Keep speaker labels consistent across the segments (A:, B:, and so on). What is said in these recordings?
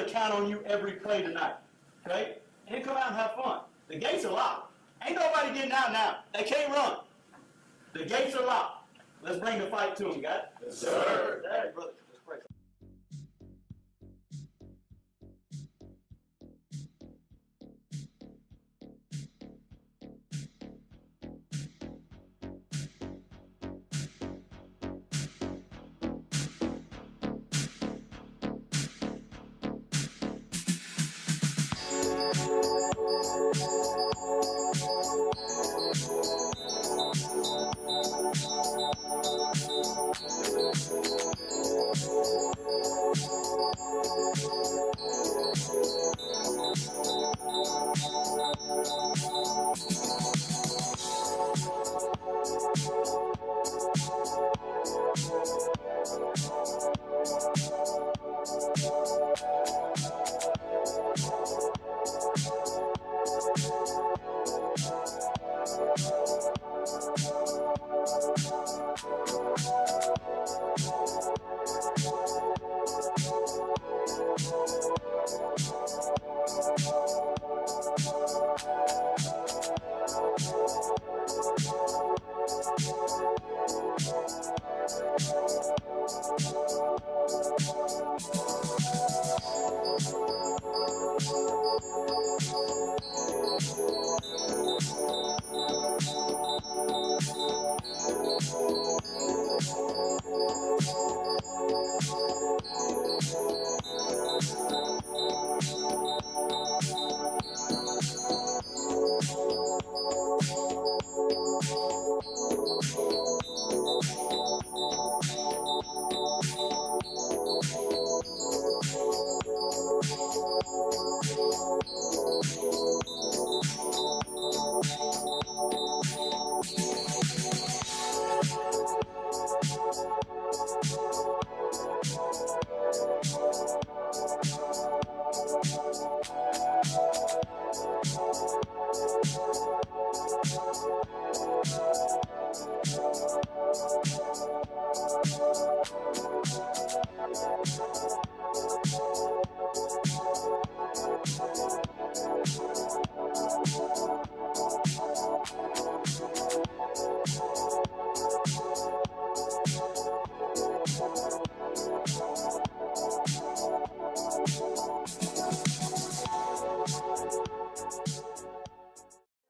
A: to count on you every play tonight, okay? And then come out and have fun. The gates are locked. Ain't nobody getting out now. They can't run. The gates are locked. Let's bring the fight to them, got it? Yes, sir. All right, brother. Let's pray.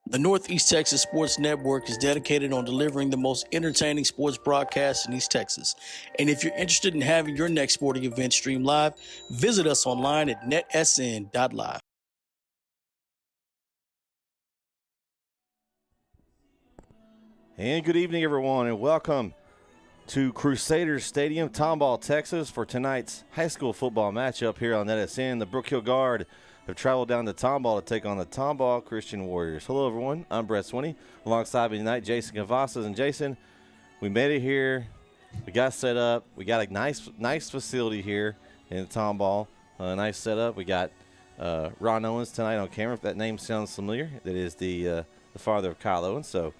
B: The Northeast Texas Sports Network is dedicated on delivering the most entertaining sports broadcasts in East Texas. And if you're interested in having your next sporting event streamed live, visit us online at netsn.live.
C: And good evening, everyone, and welcome to Crusaders Stadium, Tomball, Texas, for tonight's high school football matchup here on NSN. The Brook Hill Guard have traveled down to Tomball to take on the Tomball Christian Warriors. Hello, everyone. I'm Brett Swinney. Alongside me tonight, Jason Cavazos. And Jason, we made it here. We got set up. We got a nice facility here in Tomball. Nice setup. We got Ron Owens tonight on camera. If that name sounds familiar, that is the father of Kyle Owens. So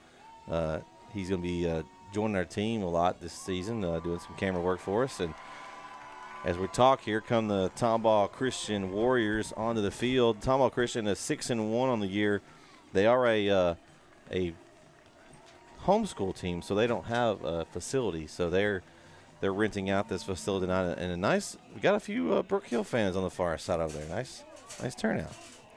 C: he's going to be joining our team a lot this season, doing some camera work for us. And as we talk here, come the Tomball Christian Warriors onto the field. Tomball Christian is 6-1 on the year. They are a homeschool team, so they don't have a facility. So they're renting out this facility tonight. And we got a few Brook Hill fans on the far side over there. Nice turnout.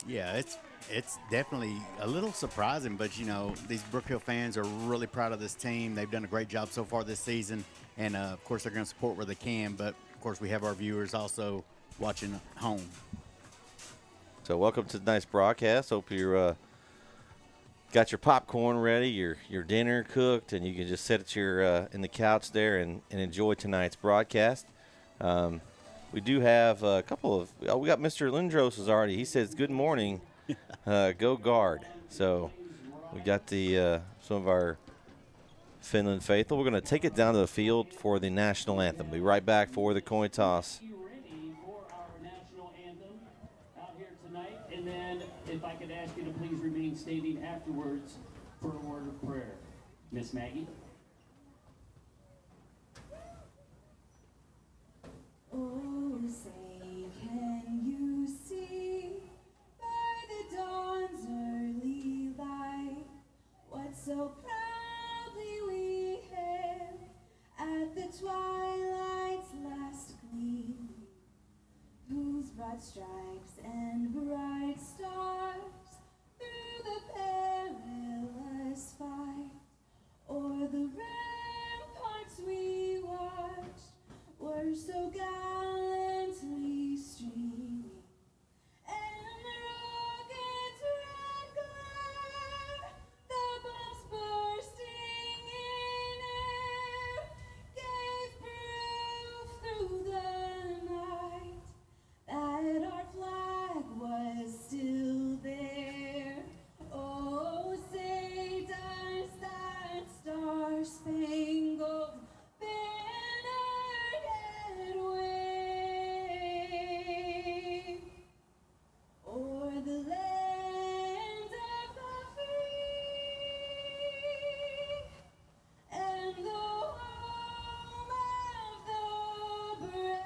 D: Yeah, it's definitely a little surprising, but, you know, these Brook Hill fans are really proud of this team. They've done a great job so far this season, and, of course, they're going to support where they can. But, of course, we have our viewers also watching at home.
C: So welcome to tonight's broadcast. Hope you're got your popcorn ready, your dinner cooked, and you can just sit at your in the couch there and enjoy tonight's broadcast. We do have a couple of we got Mr. Lindros is already. He says good morning. Go Guard. So we got the some of our Finland faithful. We're going to take it down to the field for the national anthem. Be right back for the coin toss.
E: Ready for our national anthem out here tonight, and then if I could ask you to please remain standing afterwards for a word of prayer, Miss Maggie.
F: Oh, say, can you broad stripes and bright stars through the perilous fight. O'er the ramparts we watched were so gallantly streaming, and the rocket's red glare, the bombs bursting in air, gave proof through the night that our flag was still there. Oh, say does that star-spangled banner yet wave o'er the land of the free and the home of the brave?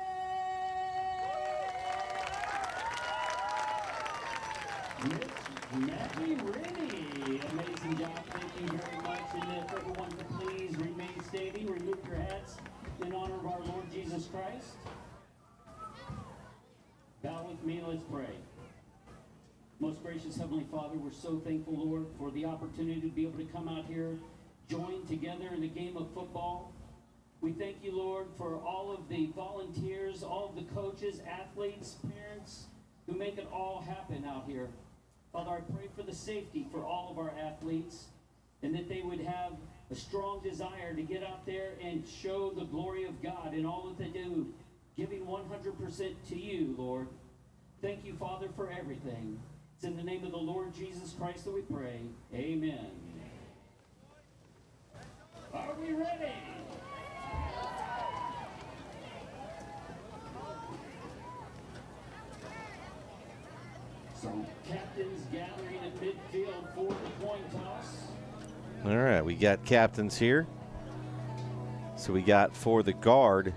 E: Matthew Rennie, amazing job. Thank you very much. And if everyone could please remain standing, remove your hats in honor of our Lord Jesus Christ. Bow with me, let's pray. Most gracious Heavenly Father, we're so thankful, Lord, for the opportunity to be able to come out here, join together in a game of football. We thank you, Lord, for all of the volunteers, all of the coaches, athletes, parents who make it all happen out here. Father, I pray for the safety for all of our athletes and that they would have a strong desire to get out there and show the glory of God in all that they do, giving 100% to you, Lord. Thank you, Father, for everything. It's in the name of the Lord Jesus Christ that we pray. Amen. Are we ready? So, captains gathering at midfield for the coin toss.
C: All right, we got captains here. So we got for the guard,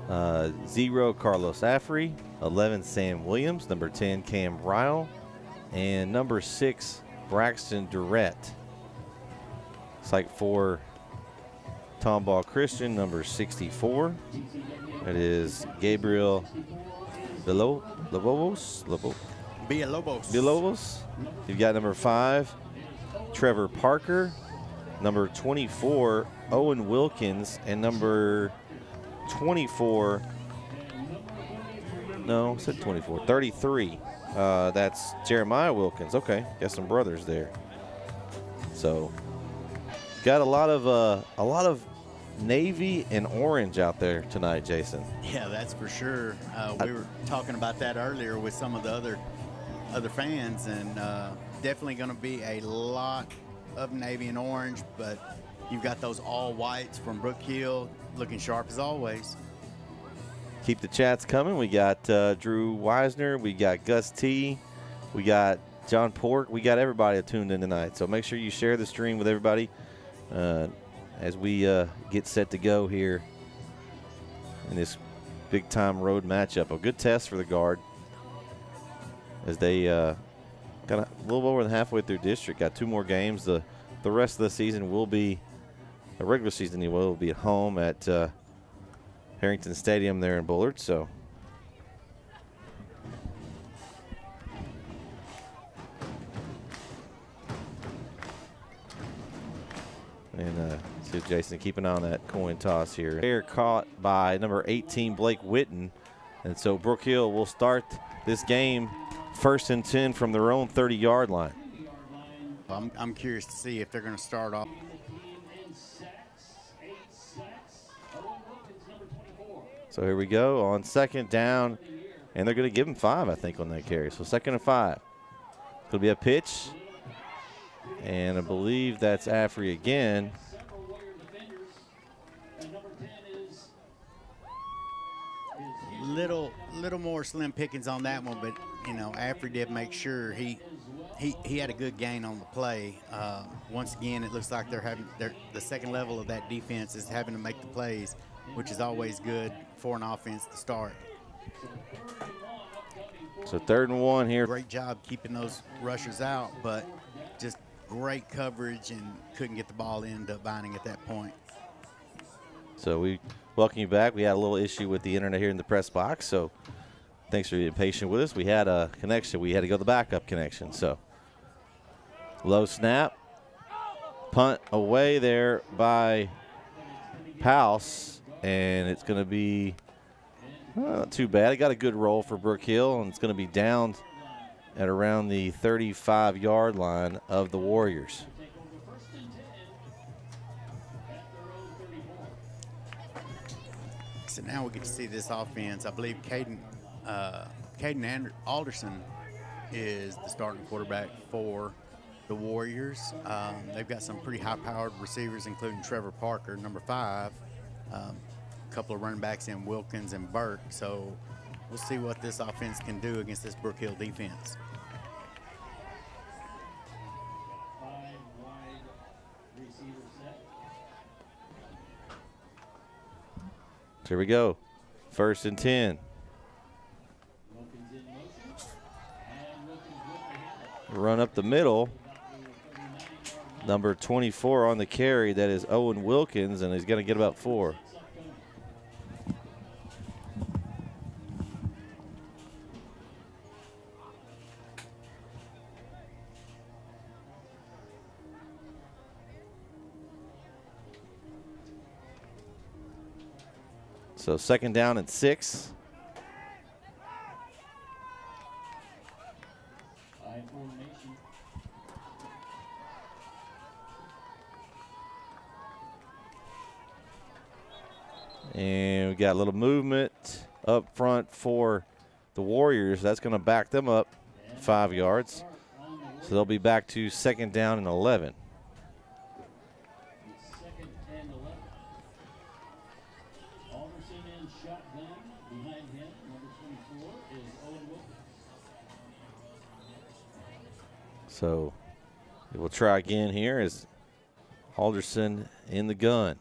C: 0 Carlos Affrey, 11 Sam Williams, number 10 Cam Ryle, and number 6 Braxton Durrett. It's like for Tomball Christian, number 64. It is Gabriel Villalobos. You've got number 5, Trevor Parker, number 24, Owen Wilkins, and number 24, no, I said 24, 33. That's Jeremiah Wilkins. Okay, got some brothers there. So, got a lot of navy and orange out there tonight, Jason.
D: Yeah, that's for sure. We were talking about that earlier with some of the other fans, and definitely going to be a lot of navy and orange, but you've got those all whites from Brook Hill looking sharp as always.
C: Keep the chats coming. We got Drew Wisner, we got Gus T, we got John Pork, we got everybody tuned in tonight. So make sure you share the stream with everybody as we get set to go here in this big time road matchup. A good test for the guard as they got a little over than halfway through district. Got 2 more games. The rest of the season will be, the regular season will be at home at Harrington Stadium there in Bullard. So and see if Jason keep an eye on that coin toss here. They're caught by number 18 Blake Witten, and so Brook Hill will start this game 1st and 10 from their own 30-yard line.
D: I'm curious to see if they're going to start off.
C: So here we go on 2nd down, and they're going to give him 5, I think, on that carry. So 2nd and 5. It'll be a pitch, and I believe that's Affrey again.
D: Little more slim pickings on that one, but you know, Affrey did make sure he had a good gain on the play. Once again, it looks like the second level of that defense is having to make the plays, which is always good for an offense to start.
C: So 3rd and 1 here.
D: Great job keeping those rushers out, but just great coverage and couldn't get the ball into Vining at that point.
C: So we welcome you back. We had a little issue with the internet here in the press box, so Thanks for being patient with us. We had a connection. We had to go to the backup connection. So low snap. Punt away there by House. And it's going to be not too bad. It got a good roll for Brook Hill, and it's going to be down at around the 35-yard line of the Warriors.
D: So now we get to see this offense. I believe Caden Alderson is the starting quarterback for the Warriors. They've got some pretty high-powered receivers, including Trevor Parker, number 5. A couple of running backs in Wilkins and Burke. So we'll see what this offense can do against this Brook Hill defense.
E: 5 wide receiver set.
C: So here we go. 1st and 10.
E: Wilkins in motion. And Wilkins with the handle.
C: Run up the middle. Number 24 on the carry. That is Owen Wilkins, and he's going to get about 4. So 2nd down and 6.
E: I formation.
C: And we got a little movement up front for the Warriors. That's going to back them up 5 yards. So they'll be back to 2nd down and 11.
E: It's 2nd and 11. Alderson in shotgun. Behind him, number 24 is Owen Wilkins.
C: So we'll try again here as Alderson in the gun.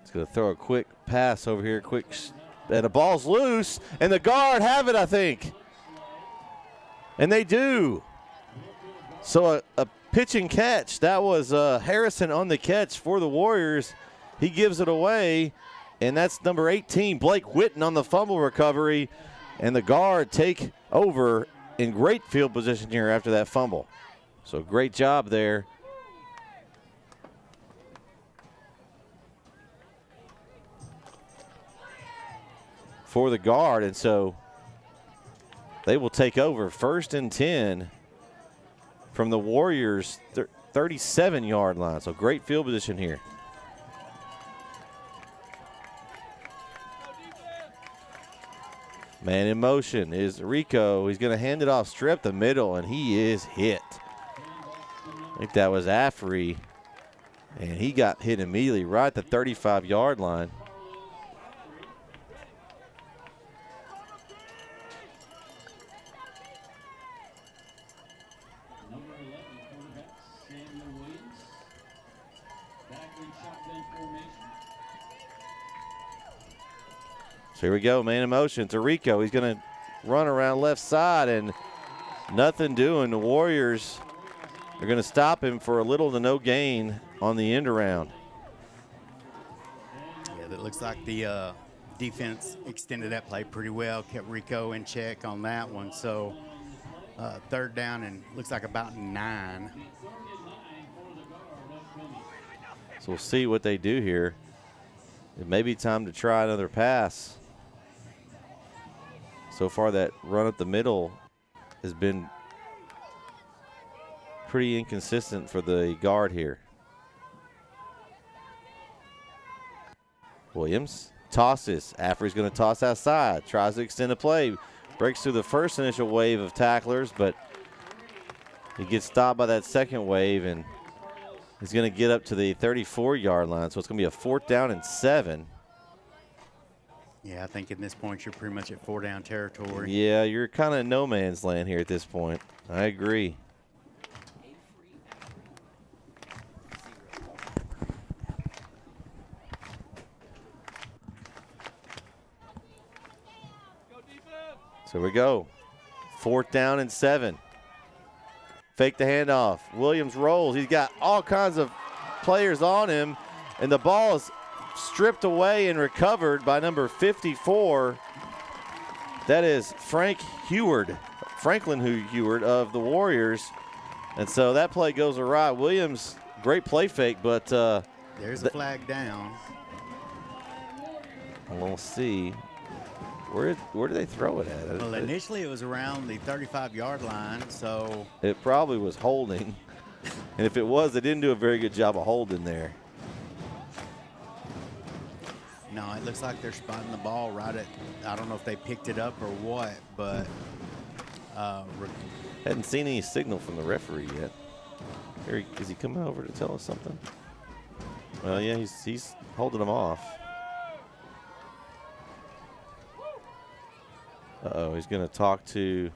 C: He's going to throw a quick pass over here, and the ball's loose, and the guard have it, I think. And they do. So a pitch and catch. That was Harrison on the catch for the Warriors. He gives it away, and that's number 18, Blake Whitten, on the fumble recovery. And the guard take over in great field position here after that fumble. So great job there. For the guard, and so they will take over 1st and 10 from the Warriors 37-yard line. So great field position here. Man in motion is Rico. He's going to hand it off strip the middle, and he is hit. I think that was Affrey, and he got hit immediately right at the 35-yard line.
E: Number 11, quarterback Samuel Williams. Back in shotgun formation.
C: So here we go, man in motion to Rico. He's going to run around left side, and nothing doing. The Warriors are going to stop him for a little to no gain on the end around.
D: Yeah, that looks like the defense extended that play pretty well, kept Rico in check on that one. So 3rd down and looks like about 9.
C: So we'll see what they do here. It may be time to try another pass. So far, that run up the middle has been pretty inconsistent for the guard here. Williams tosses. Affrey's going to toss outside. Tries to extend the play. Breaks through the first initial wave of tacklers, but he gets stopped by that second wave, and he's going to get up to the 34-yard line. So it's going to be a 4th down and 7.
D: Yeah, I think at this point you're pretty much at 4-down territory.
C: Yeah, you're kind of in no man's land here at this point. I agree. So we go. 4th down and 7. Fake the handoff. Williams rolls. He's got all kinds of players on him, and the ball is stripped away and recovered by number 54, That is Franklin Heward of the Warriors. And so that play goes awry. Williams, great play fake, but
D: There's a flag down.
C: we'll see. Where did they throw it at?
D: Well, initially it was around the 35-yard line, so
C: It probably was holding. And if it was, they didn't do a very good job of holding there.
D: no, it looks like they're spotting the ball right at, I don't know if they picked it up or what, but
C: Hadn't seen any signal from the referee yet. Is he coming over to tell us something? Well, yeah, he's holding them off. Uh-oh, he's going to talk to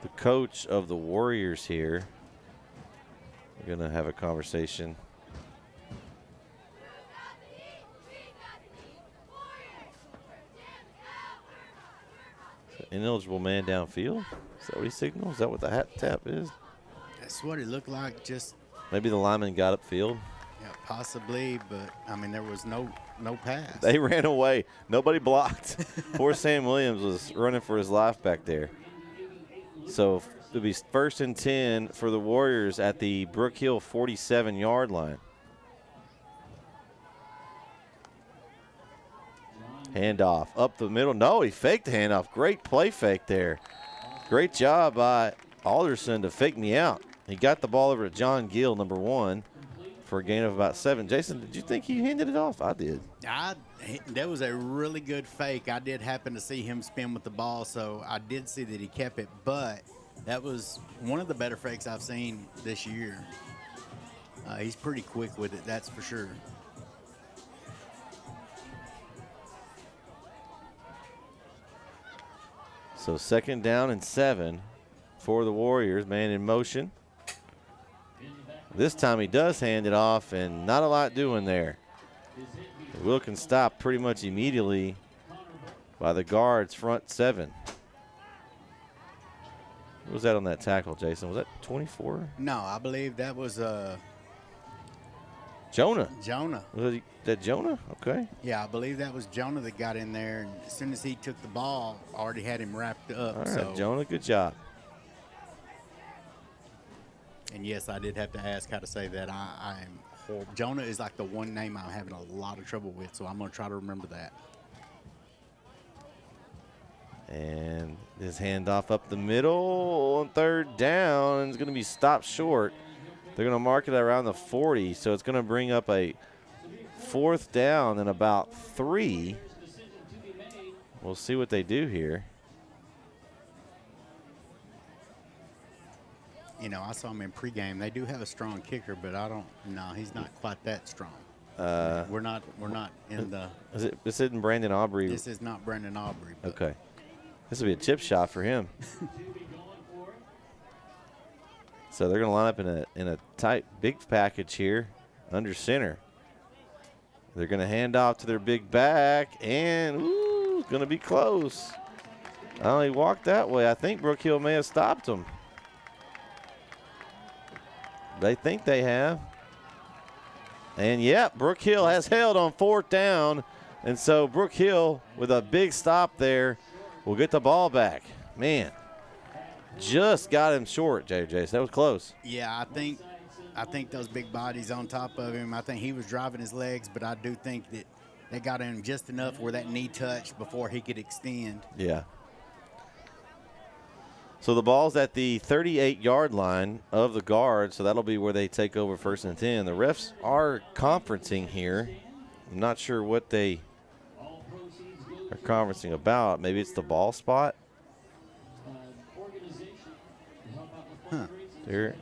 C: the coach of the Warriors here. We're going to have a conversation. Ineligible man downfield? Is that what he signals? Is that what the hat tap is?
D: that's what it looked like. Just
C: Maybe the lineman got upfield.
D: yeah, possibly, but I mean there was no pass.
C: They ran away. Nobody blocked. Poor Sam Williams was running for his life back there. So it'll be 1st and 10 for the Warriors at the Brook Hill 47-yard line. Handoff up the middle. No, he faked the handoff. Great play fake there. Great job by Alderson to fake me out. He got the ball over to John Gill, number 1, for a gain of about 7. Jason, did you think he handed it off? I did.
D: That was a really good fake. I did happen to see him spin with the ball, so I did see that he kept it, but that was one of the better fakes I've seen this year. He's pretty quick with it, that's for sure.
C: So 2nd down and 7 for the Warriors. Man in motion. This time he does hand it off, and not a lot doing there. Wilkins stopped pretty much immediately by the guards, front 7. What was that on that tackle, Jason? Was that 24?
D: No, I believe that was
C: Jonah.
D: Jonah.
C: Was that Jonah? Okay.
D: Yeah, I believe that was Jonah that got in there, and as soon as he took the ball, already had him wrapped up.
C: All right,
D: so.
C: Jonah, good job.
D: And yes, I did have to ask how to say that. I am horrible. Jonah is like the one name I'm having a lot of trouble with, so I'm going to try to remember that.
C: And his handoff up the middle on 3rd down, and it's going to be stopped short. They're going to mark it around the 40, so it's going to bring up a 4th down and about 3. We'll see what they do here.
D: You know, I saw him in pregame. They do have a strong kicker, but no, he's not quite that strong. We're not in the.
C: This isn't Brandon Aubrey.
D: This is not Brandon Aubrey.
C: Okay. This will be a chip shot for him. So they're going to line up in a tight, big package here under center. They're going to hand off to their big back, and ooh, it's going to be close. Oh, he walked that way. I think Brook Hill may have stopped him. They think they have. And, yep, Brook Hill has held on 4th down. And so Brook Hill, with a big stop there, will get the ball back. Man, just got him short, JJ. So that was close.
D: Yeah, I think those big bodies on top of him, I think he was driving his legs, but I do think that they got him just enough where that knee touched before he could extend.
C: Yeah. So the ball's at the 38-yard line of the guard, so that'll be where they take over 1st and 10. The refs are conferencing here. I'm not sure what they are conferencing about. Maybe it's the ball spot.
D: Huh.
C: There.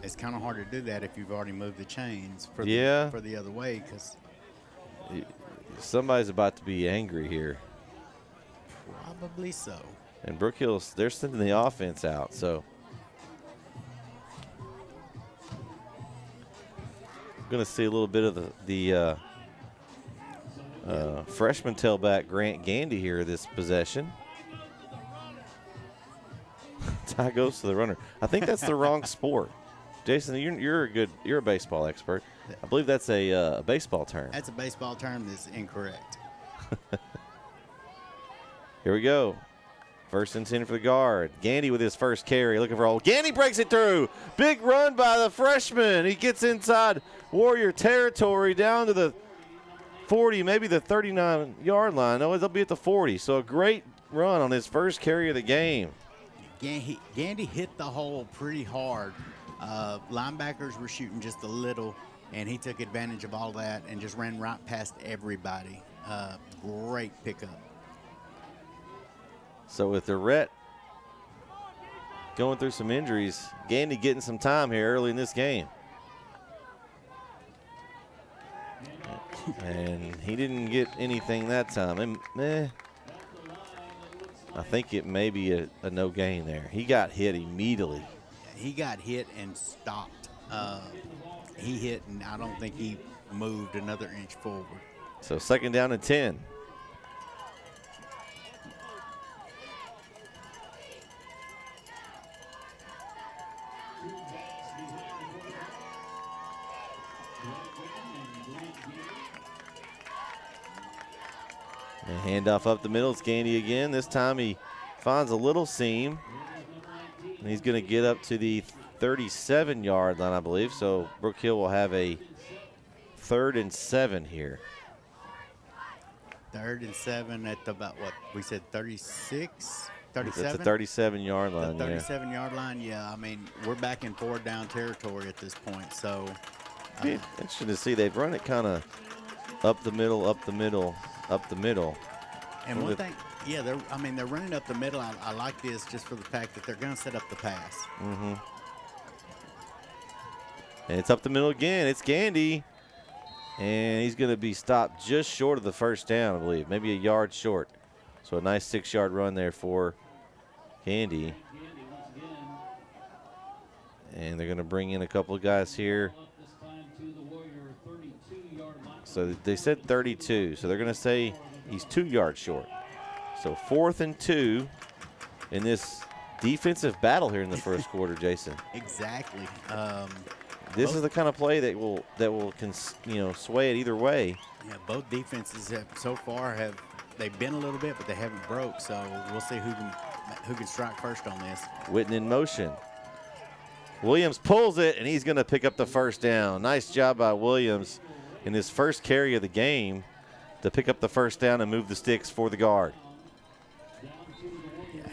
D: It's kind of hard to do that if you've already moved the chains for the other way, because
C: somebody's about to be angry here.
D: probably so.
C: And Brook Hills, they're sending the offense out, so. I'm going to see a little bit of the freshman tailback Grant Gandy here this possession. Tie goes to the runner. I think that's the wrong sport. Jason, you're a baseball expert. I believe that's a baseball term.
D: That's a baseball term that's incorrect.
C: Here we go. First and 10 for the guard. Gandy with his first carry, looking for old. Gandy breaks it through. Big run by the freshman. He gets inside Warrior territory down to the 40, maybe the 39-yard line. No, they'll be at the 40. So a great run on his first carry of the game.
D: Gandy hit the hole pretty hard. Linebackers were shooting just a little, and he took advantage of all that and just ran right past everybody. Great pickup.
C: So with Durrett going through some injuries, Gandy getting some time here early in this game. And he didn't get anything that time. I think it may be a no gain there. He got hit immediately.
D: He got hit and stopped. He hit, and I don't think he moved another inch forward.
C: So second down and 10. And handoff up the middle. It's Gandy again. This time he finds a little seam. And he's going to get up to the 37-yard line, I believe. So Brook Hill will have a 3rd and 7 here.
D: 3rd and 7 at about, what, we said 36? 37?
C: That's a 37-yard line.
D: The 37-yard line, yeah. I mean, we're back in 4th down territory at this point. So
C: interesting to see. They've run it kind of up the middle, up the middle, up the middle.
D: And one thing, yeah, they're running up the middle. I like this just for the fact that they're going to set up the pass.
C: Mm-hmm. And it's up the middle again. It's Gandy. And he's going to be stopped just short of the first down, I believe. Maybe a yard short. So a nice 6-yard run there for Gandy. And they're going to bring in a couple of guys here. So they said 32. So they're going to say he's 2 yards short. So 4th and 2 in this defensive battle here in the first quarter, Jason.
D: Exactly.
C: This is the kind of play that will sway it either way.
D: Yeah, both defenses have so far they've been a little bit, but they haven't broke. So we'll see who can strike first on this.
C: Witten in motion. Williams pulls it, and he's going to pick up the first down. Nice job by Williams in his first carry of the game to pick up the first down and move the sticks for the guard.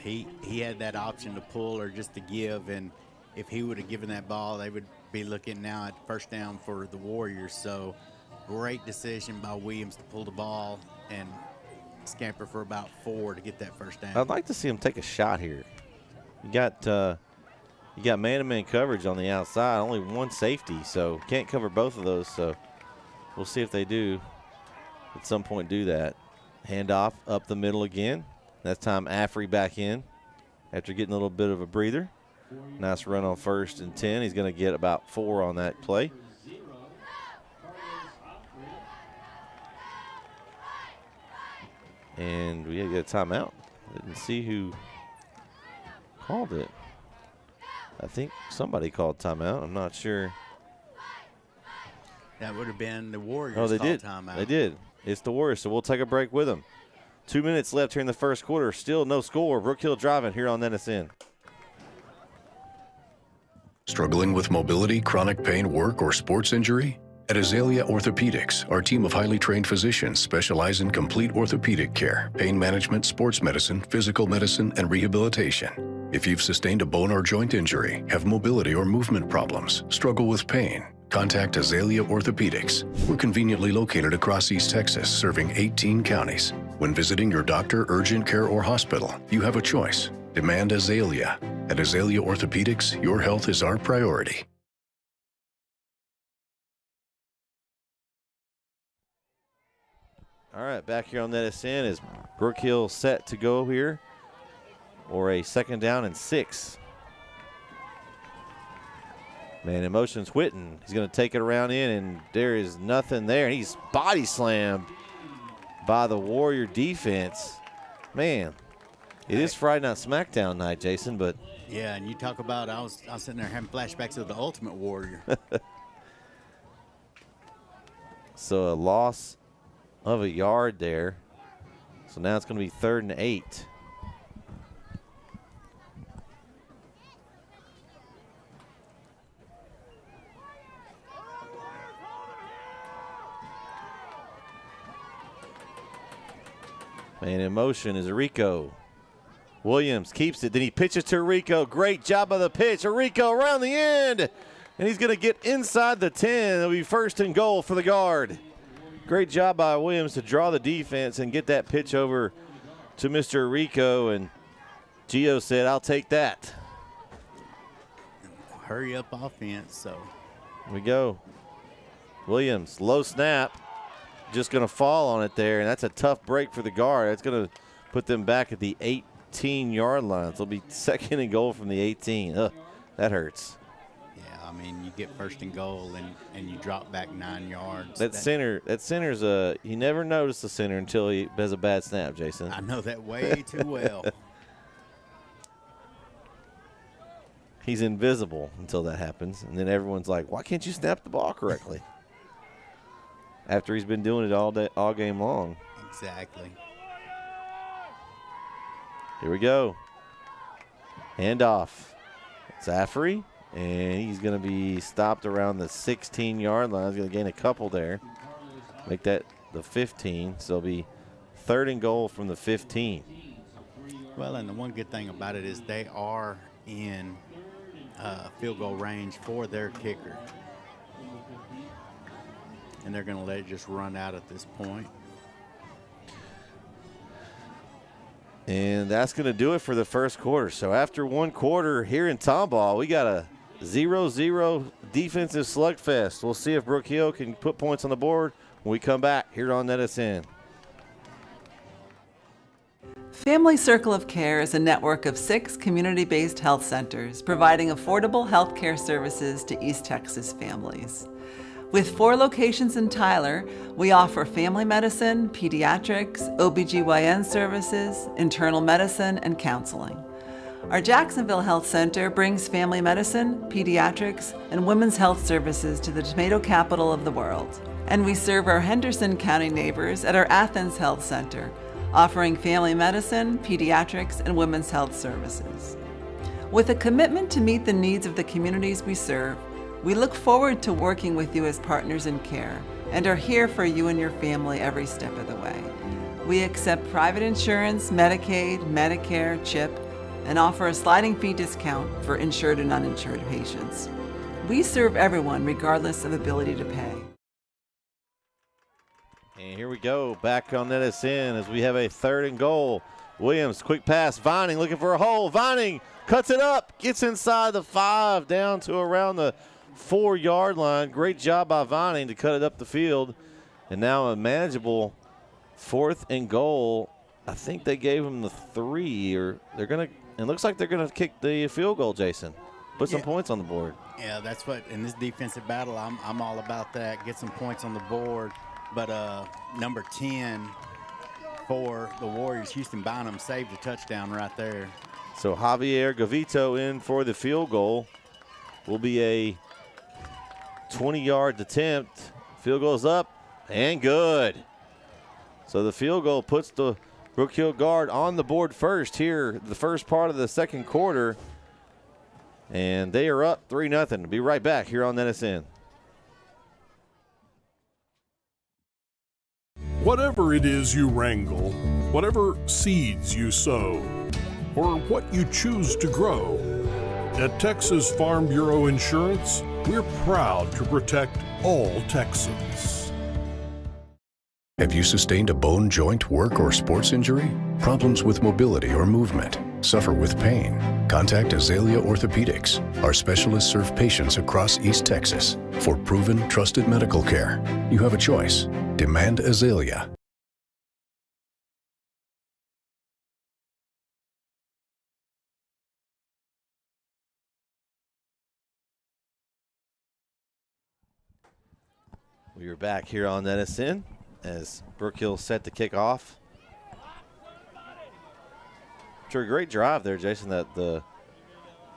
D: Yeah, he had that option to pull or just to give, and if he would have given that ball, they would be looking now at first down for the Warriors. So great decision by Williams to pull the ball and scamper for about 4 to get that first down.
C: I'd like to see him take a shot here. You got man-to-man coverage on the outside, only one safety, so can't cover both of those. So we'll see if they do at some point do that. Handoff up the middle again. That time Affrey back in after getting a little bit of a breather. Nice run on 1st and 10. He's going to get about 4 on that play. And we get a timeout. Didn't see who called it. I think somebody called timeout. I'm not sure.
D: That would have been the Warriors.
C: Oh, they did.
D: Timeout.
C: They did. It's the Warriors, so we'll take a break with them. 2 minutes left here in the first quarter. Still no score. Brook Hill driving here on NSN.
G: Struggling with mobility, chronic pain, work, or sports injury? At Azalea Orthopedics, our team of highly trained physicians specialize in complete orthopedic care, pain management, sports medicine, physical medicine, and rehabilitation. If you've sustained a bone or joint injury, have mobility or movement problems, struggle with pain, contact Azalea Orthopedics. We're conveniently located across East Texas, serving 18 counties. When visiting your doctor, urgent care, or hospital, you have a choice. Demand Azalea. At Azalea Orthopedics, your health is our priority.
C: All right, back here on NSN is Brook Hill set to go here, or a 2nd down and 6. Man in motion's Witten. He's going to take it around in, and there is nothing there. And he's body slammed by the Warrior defense. Man, it is Friday Night SmackDown night, Jason, but
D: Yeah, and you talk about, I was sitting there having flashbacks of the Ultimate Warrior.
C: So a loss of a yard there. So now it's going to be 3rd and 8. Man in motion is Rico. Williams keeps it. Then he pitches to Rico. Great job of the pitch. Rico around the end. And he's going to get inside the 10. It'll be 1st and goal for the guard. Great job by Williams to draw the defense and get that pitch over to Mr. Rico. And Gio said, I'll take that.
D: Hurry up offense. So
C: Here we go. Williams, low snap. Just going to fall on it there. And that's a tough break for the guard. That's going to put them back at the 18-yard line. So it'll be 2nd and goal from the 18. Ugh, that hurts.
D: yeah, I mean, you get 1st and goal and you drop back 9 yards.
C: That center's you never notice the center until he has a bad snap, Jason.
D: I know that way too well.
C: He's invisible until that happens, and then everyone's like, "Why can't you snap the ball correctly?" After he's been doing it all game long.
D: Exactly.
C: Here we go. Handoff. Zaffery, and he's going to be stopped around the 16-yard line. He's going to gain a couple there. Make that the 15, so it'll be 3rd and goal from the 15.
D: Well, and the one good thing about it is they are in field goal range for their kicker. And they're going to let it just run out at this point.
C: And that's going to do it for the first quarter. So after one quarter here in Tomball, we got a 0-0 defensive slugfest. We'll see if Brook Hill can put points on the board when we come back here on NSN.
H: Family Circle of Care is a network of 6 community-based health centers providing affordable health care services to East Texas families. With 4 locations in Tyler, we offer family medicine, pediatrics, OBGYN services, internal medicine, and counseling. Our Jacksonville Health Center brings family medicine, pediatrics, and women's health services to the tomato capital of the world. And we serve our Henderson County neighbors at our Athens Health Center, offering family medicine, pediatrics, and women's health services. With a commitment to meet the needs of the communities we serve, we look forward to working with you as partners in care and are here for you and your family every step of the way. We accept private insurance, Medicaid, Medicare, CHIP, and offer a sliding fee discount for insured and uninsured patients. We serve everyone regardless of ability to pay.
C: And here we go, back on NSN as we have a 3rd and goal. Williams, quick pass. Vining looking for a hole. Vining cuts it up, gets inside the 5, down to around the 4-yard line. Great job by Vining to cut it up the field. And now a manageable 4th and goal. I think they gave him the 3, or they're going to, it looks like they're going to kick the field goal, Jason. Put some points on the board.
D: Yeah, that's what, in this defensive battle, I'm all about that. Get some points on the board. But number 10 for the Warriors, Houston Bynum, saved a touchdown right there.
C: So Javier Gavito in for the field goal. Will be a 20-yard attempt. Field goes up and good. So the field goal puts the Brook Hill Guard on the board first here, the first part of the second quarter. And they are up 3-0. Be right back here on NSN.
I: Whatever it is you wrangle, whatever seeds you sow, or what you choose to grow, at Texas Farm Bureau Insurance, we're proud to protect all Texans.
G: Have you sustained a bone, joint, work, or sports injury? Problems with mobility or movement? Suffer with pain? Contact Azalea Orthopedics. Our specialists serve patients across East Texas. For proven, trusted medical care, you have a choice. Demand Azalea.
C: We are back here on NSN as Brook Hill set to kick off. After a great drive there, Jason, that the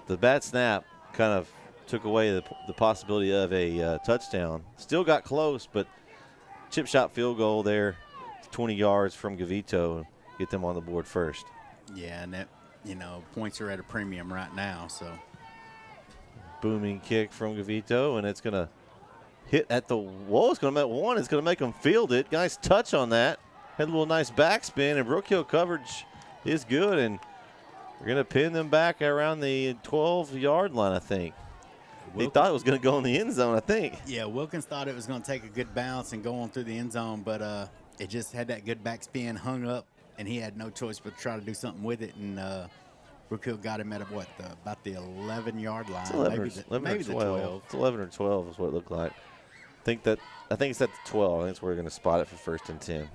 C: the bad snap kind of took away the possibility of a touchdown. Still got close, but chip shot field goal there, 20 yards from Gavito, get them on the board first.
D: Yeah, and that, points are at a premium right now, so.
C: Booming kick from Gavito, and it's going to hit at the wall. It's going to make one. It's going to make them field it. Nice touch on that. Had a little nice backspin, and Brook Hill coverage is good, and we're going to pin them back around the 12-yard line, I think. He thought it was going to go in the end zone, I think.
D: Yeah, Wilkins thought it was going to take a good bounce and go on through the end zone, but it just had that good backspin, hung up, and he had no choice but to try to do something with it. And Brook Hill got him at about the 11-yard line,
C: It's 11
D: maybe
C: or
D: the
C: 12. It's 11 or 12 is what it looked like. I think it's at the 12. I think that's where we're going to spot it for 1st and 10.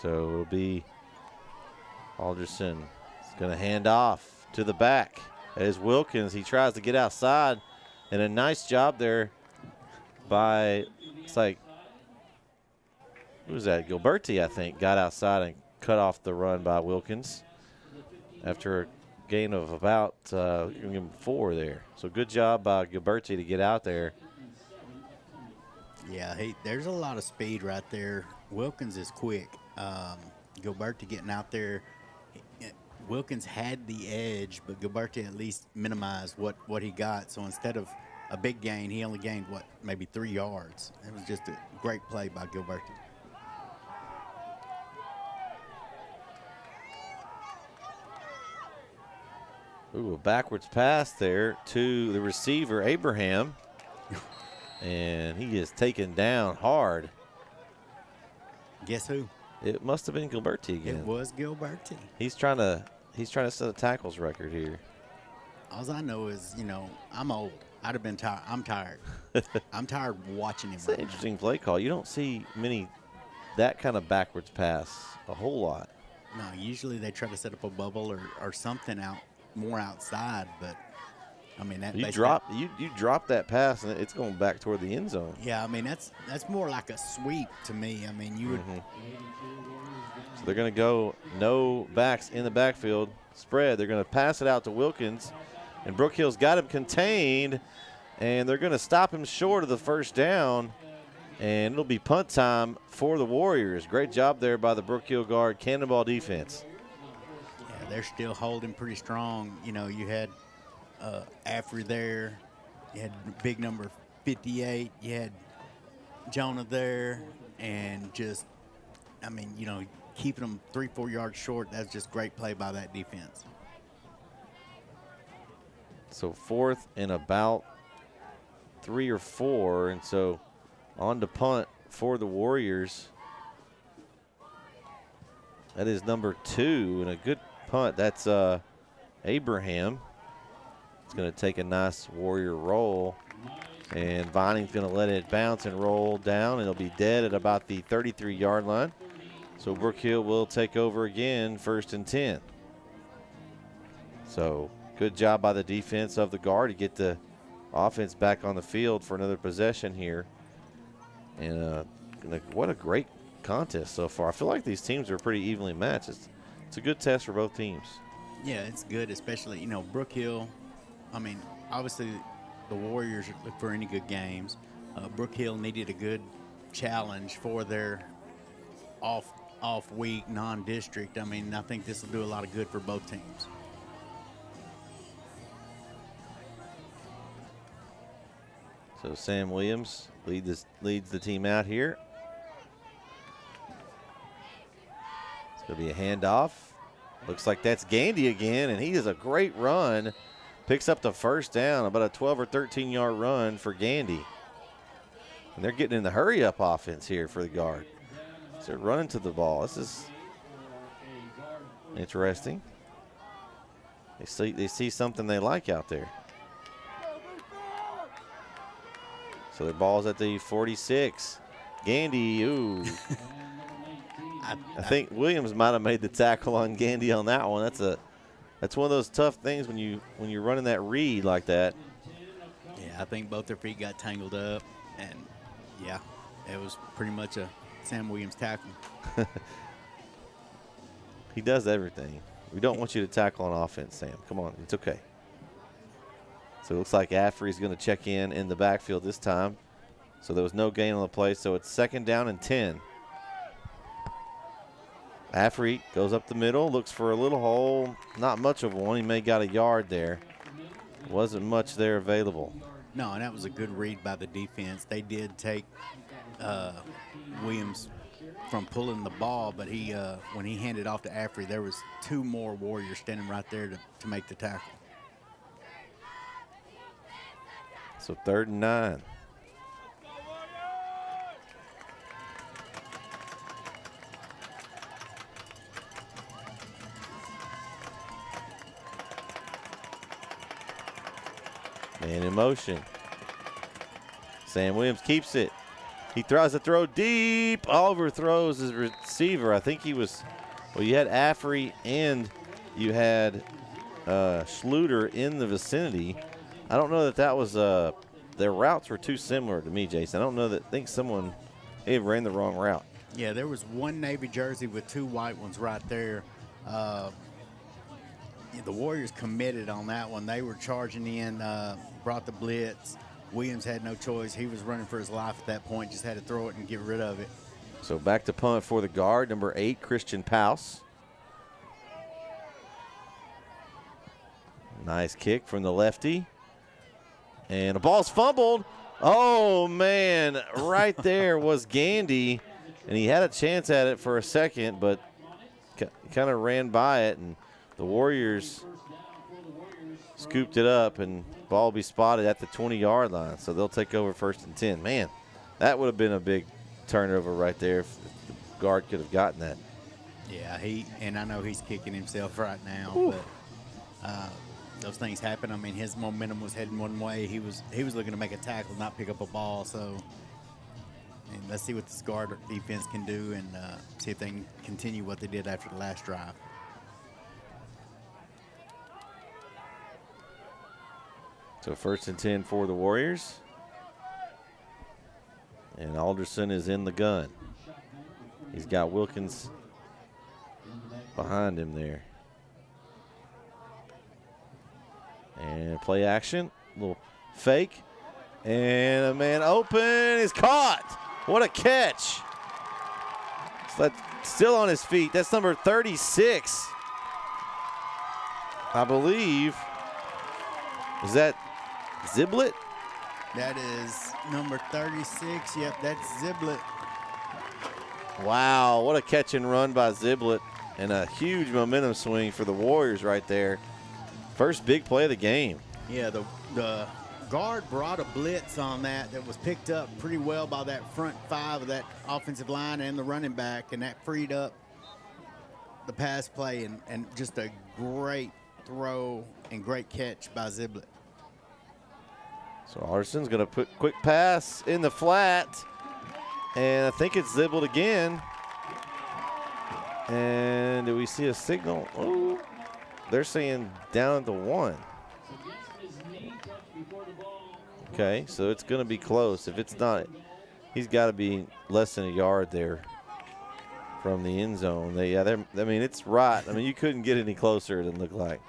C: So it'll be Alderson. He's going to hand off to the back. As Wilkins, he tries to get outside. And a nice job there by, it's like, who was that? Gilberti, I think, got outside and cut off the run by Wilkins after a gain of about 4 there. So good job by Gilberti to get out there.
D: Yeah, there's a lot of speed right there. Wilkins is quick. Gilberti getting out there. Wilkins had the edge, but Gilberti at least minimized what he got. So instead of a big gain, he only gained, maybe 3 yards. It was just a great play by Gilberti.
C: Ooh, a backwards pass there to the receiver, Abraham. And he is taken down hard.
D: Guess who?
C: It must have been Gilberti again.
D: It was Gilberti.
C: He's trying to set a tackles record here.
D: All I know is, I'm old. I'd have been tired. I'm tired. I'm tired watching him.
C: It's an interesting play call. You don't see that kind of backwards pass a whole lot.
D: No, usually they try to set up a bubble or something more outside, but I mean that
C: you drop that pass and it's going back toward the end zone.
D: Yeah, I mean that's more like a sweep to me. I mean you would.
C: So they're going to go no backs in the backfield spread. They're going to pass it out to Wilkins, and Brook Hill's got him contained, and they're going to stop him short of the 1st down, and it'll be punt time for the Warriors. Great job there by the Brook Hill guard cannonball defense.
D: Yeah, they're still holding pretty strong. You had Afri there. You had big number 58. You had Jonah there, and just, keeping them 3-4 yards short. That's just great play by that defense.
C: So 4th and about 3 or 4, and so on to punt for the Warriors. That is number 2, and a good punt. That's Abraham. It's going to take a nice Warrior roll, and Vining's going to let it bounce and roll down, and it'll be dead at about the 33-yard line. So Brook Hill will take over again, 1st and 10. So good job by the defense of the guard to get the offense back on the field for another possession here. And what a great contest so far. I feel like these teams are pretty evenly matched. It's a good test for both teams.
D: Yeah, it's good, especially, Brook Hill. I mean, obviously the Warriors look for any good games. Brook Hill needed a good challenge for their off week, non-district. I mean, I think this will do a lot of good for both teams.
C: So Sam Williams leads the team out here. It's going to be a handoff. Looks like that's Gandy again, and he does a great run. Picks up the 1st down, about a 12 or 13-yard run for Gandy. And they're getting in the hurry-up offense here for the guard. So they're running to the ball. This is interesting. They see something they like out there. So their ball's at the 46. Gandy, ooh. I think Williams might have made the tackle on Gandy on that one. That's a That's one of those tough things when you're running that read like that.
D: Yeah, I think both their feet got tangled up, and yeah, it was pretty much a Sam Williams tackle.
C: He does everything. We don't want you to tackle on offense, Sam. Come on, it's okay. So it looks like Affrey's going to check in the backfield this time. So there was no gain on the play, so it's 2nd down and 10. Affrey goes up the middle, looks for a little hole. Not much of one. He may got a yard there. Wasn't much there available.
D: No, and that was a good read by the defense. They did take Williams from pulling the ball, but he when he handed off to Affrey, there was 2 more Warriors standing right there to make the tackle.
C: So 3rd and 9. Man in motion. Sam Williams keeps it. He tries to throw deep. Overthrows his receiver. I think he was, well, you had Affrey and you had Schluter in the vicinity. I don't know that was, their routes were too similar to me, Jason. I don't know that, I think someone ran the wrong route.
D: Yeah, there was one Navy jersey with 2 white ones right there. The Warriors committed on that one. They were charging in, brought the blitz. Williams had no choice. He was running for his life at that point, just had to throw it and get rid of it.
C: So back to punt for the guard, number 8, Christian Paus. Nice kick from the lefty. And the ball's fumbled. Oh, man, right there was Gandy. And he had a chance at it for a second, but kind of ran by it. And the Warriors scooped it up, and ball will be spotted at the 20-yard line. So they'll take over 1st and 10. Man, that would have been a big turnover right there if the guard could have gotten that.
D: Yeah, and I know he's kicking himself right now, but those things happen. I mean, his momentum was heading one way. He was looking to make a tackle, not pick up a ball. So, and let's see what this guard defense can do, and see if they can continue what they did after the last drive.
C: So 1st and 10 for the Warriors. And Alderson is in the gun. He's got Wilkins behind him there. And play action, little fake. And a man open is caught. What a catch. Still on his feet. That's number 36. I believe. Is that Ziblet?
D: That is number 36. Yep, that's Ziblet.
C: Wow, what a catch and run by Ziblet. And a huge momentum swing for the Warriors right there. First big play of the game.
D: Yeah, the guard brought a blitz on that was picked up pretty well by that front 5 of that offensive line and the running back, and that freed up the pass play, and just a great throw and great catch by Ziblet.
C: So Alderson's going to put quick pass in the flat, and I think it's Ziblet again. And do we see a signal? Oh, they're saying down at the 1. Okay, so it's going to be close. If it's not, he's got to be less than a yard there from the end zone. I mean, it's right. I mean, you couldn't get any closer, it didn't look like.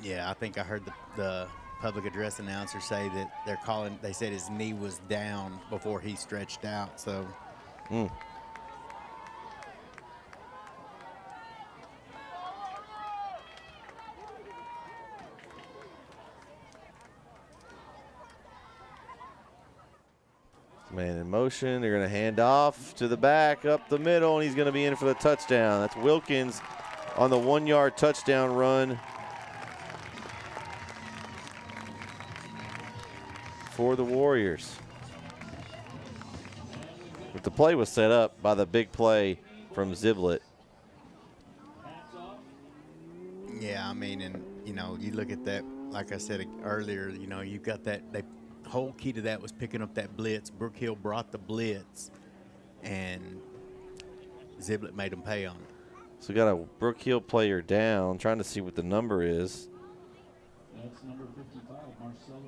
D: Yeah, I think I heard the public address announcer say that they said his knee was down before he stretched out, so.
C: Man in motion. They're going to hand off to the back up the middle, and he's going to be in for the touchdown. That's Wilkins on the 1-yard touchdown run for the Warriors. But the play was set up by the big play from Ziblet.
D: Yeah, I mean, and, you look at that, like I said earlier, you've got that, whole key to that was picking up that blitz. Brook Hill brought the blitz, and Ziblet made them pay on it.
C: So we got a Brook Hill player down, trying to see what the number is.
E: That's number 55, Marcelo.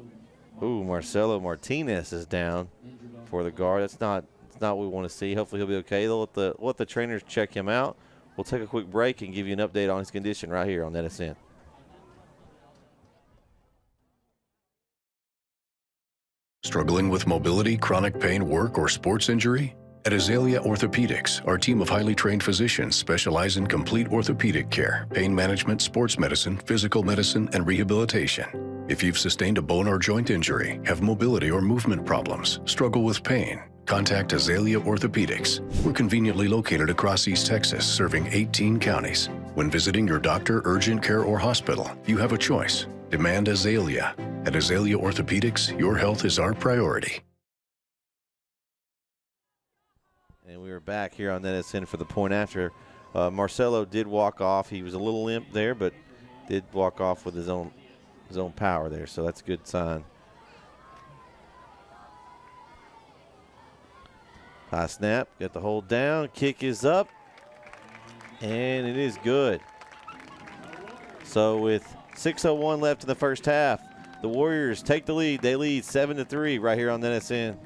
C: Ooh, Marcelo Martinez is down for the guard. That's not what we want to see. Hopefully he'll be okay. They'll let the trainers check him out. We'll take a quick break and give you an update on his condition right here on NSN.
G: Struggling with mobility, chronic pain, work, or sports injury? At Azalea Orthopedics, our team of highly trained physicians specialize in complete orthopedic care, pain management, sports medicine, physical medicine, and rehabilitation. If you've sustained a bone or joint injury, have mobility or movement problems, struggle with pain, contact Azalea Orthopedics. We're conveniently located across East Texas, serving 18 counties. When visiting your doctor, urgent care, or hospital, you have a choice. Demand Azalea. At Azalea Orthopedics, your health is our priority.
C: And we are back here on NSN for the point after. Marcelo did walk off. He was a little limp there, but did walk off with his own power there, so that's a good sign. High snap, got the hold down, kick is up, and it is good. So with 6:01 left in the first half, the Warriors take the lead. They lead 7-3 right here on NSN.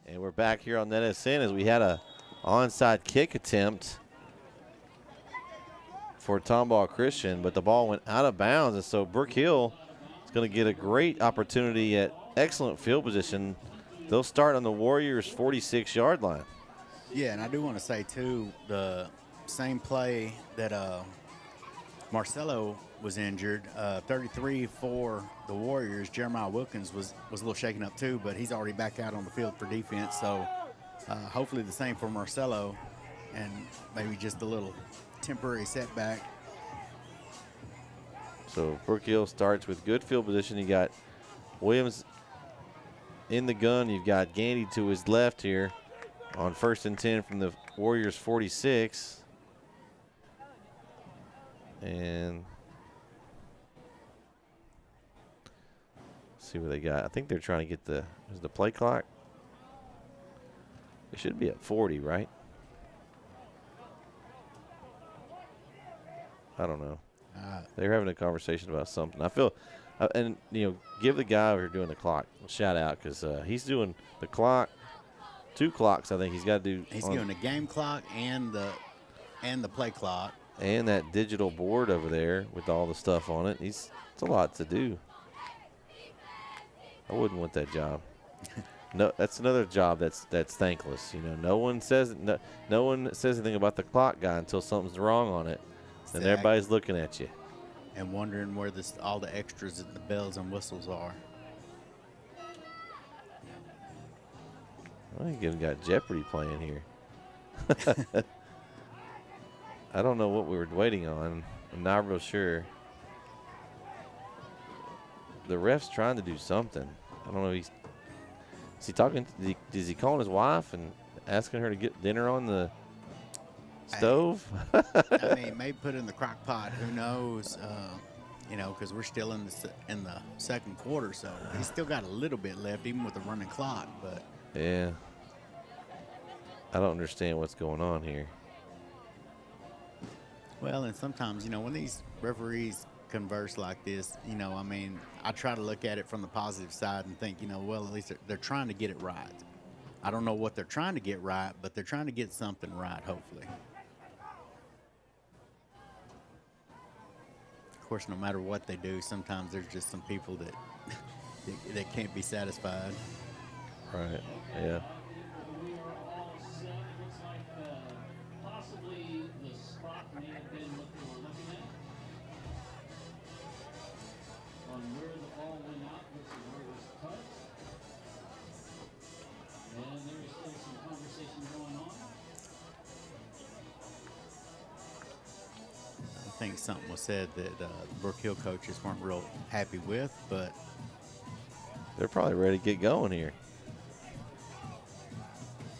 C: And we're back here on NSN as we had a onside kick attempt for Tomball Christian, but the ball went out of bounds, and so Brook Hill is going to get a great opportunity at excellent field position. They'll start on the Warriors' 46-yard line.
D: Yeah, and I do want to say, too, the same play that Marcelo was injured, 33 for the Warriors. Jeremiah Wilkins was a little shaken up too, but he's already back out on the field for defense. So hopefully the same for Marcelo, and maybe just a little temporary setback.
C: So Brook Hill starts with good field position. You got Williams in the gun. You've got Gandy to his left here on 1st and 10 from the Warriors 46. And see what they got. I think they're trying to get the play clock. It should be at 40, right? I don't know. They're having a conversation about something. I feel, and give the guy over here doing the clock a shout out, because he's doing the clock, 2 clocks. I think he's got to do.
D: He's doing the game clock and the play clock.
C: And that digital board over there with all the stuff on it. It's a lot to do. I wouldn't want that job. No, that's another job that's thankless. No one says anything about the clock guy until something's wrong on it, and everybody's looking at you
D: and wondering where all the extras and the bells and whistles are.
C: I think we've got Jeopardy playing here. I don't know what we were waiting on. I'm not real sure. The ref's trying to do something. I don't know. Is he talking? Is he calling his wife and asking her to get dinner on the stove?
D: I mean, maybe put it in the crock pot. Who knows? Because we're still in the second quarter, so he's still got a little bit left, even with the running clock. But
C: yeah, I don't understand what's going on here.
D: Well, and sometimes, when these referees converse like this, I try to look at it from the positive side and think, well, at least they're trying to get it right. I don't know what they're trying to get right, but they're trying to get something right, hopefully. Of course, no matter what they do, sometimes there's just some people that that can't be satisfied.
C: Right. Yeah.
E: We are all set. Looks like possibly the spot may have been what they were looking at. On where the ball went out versus where it was touched. And there's still some conversation going on.
D: I think something was said that the Brook Hill coaches weren't real happy with, but
C: They're probably ready to get going here.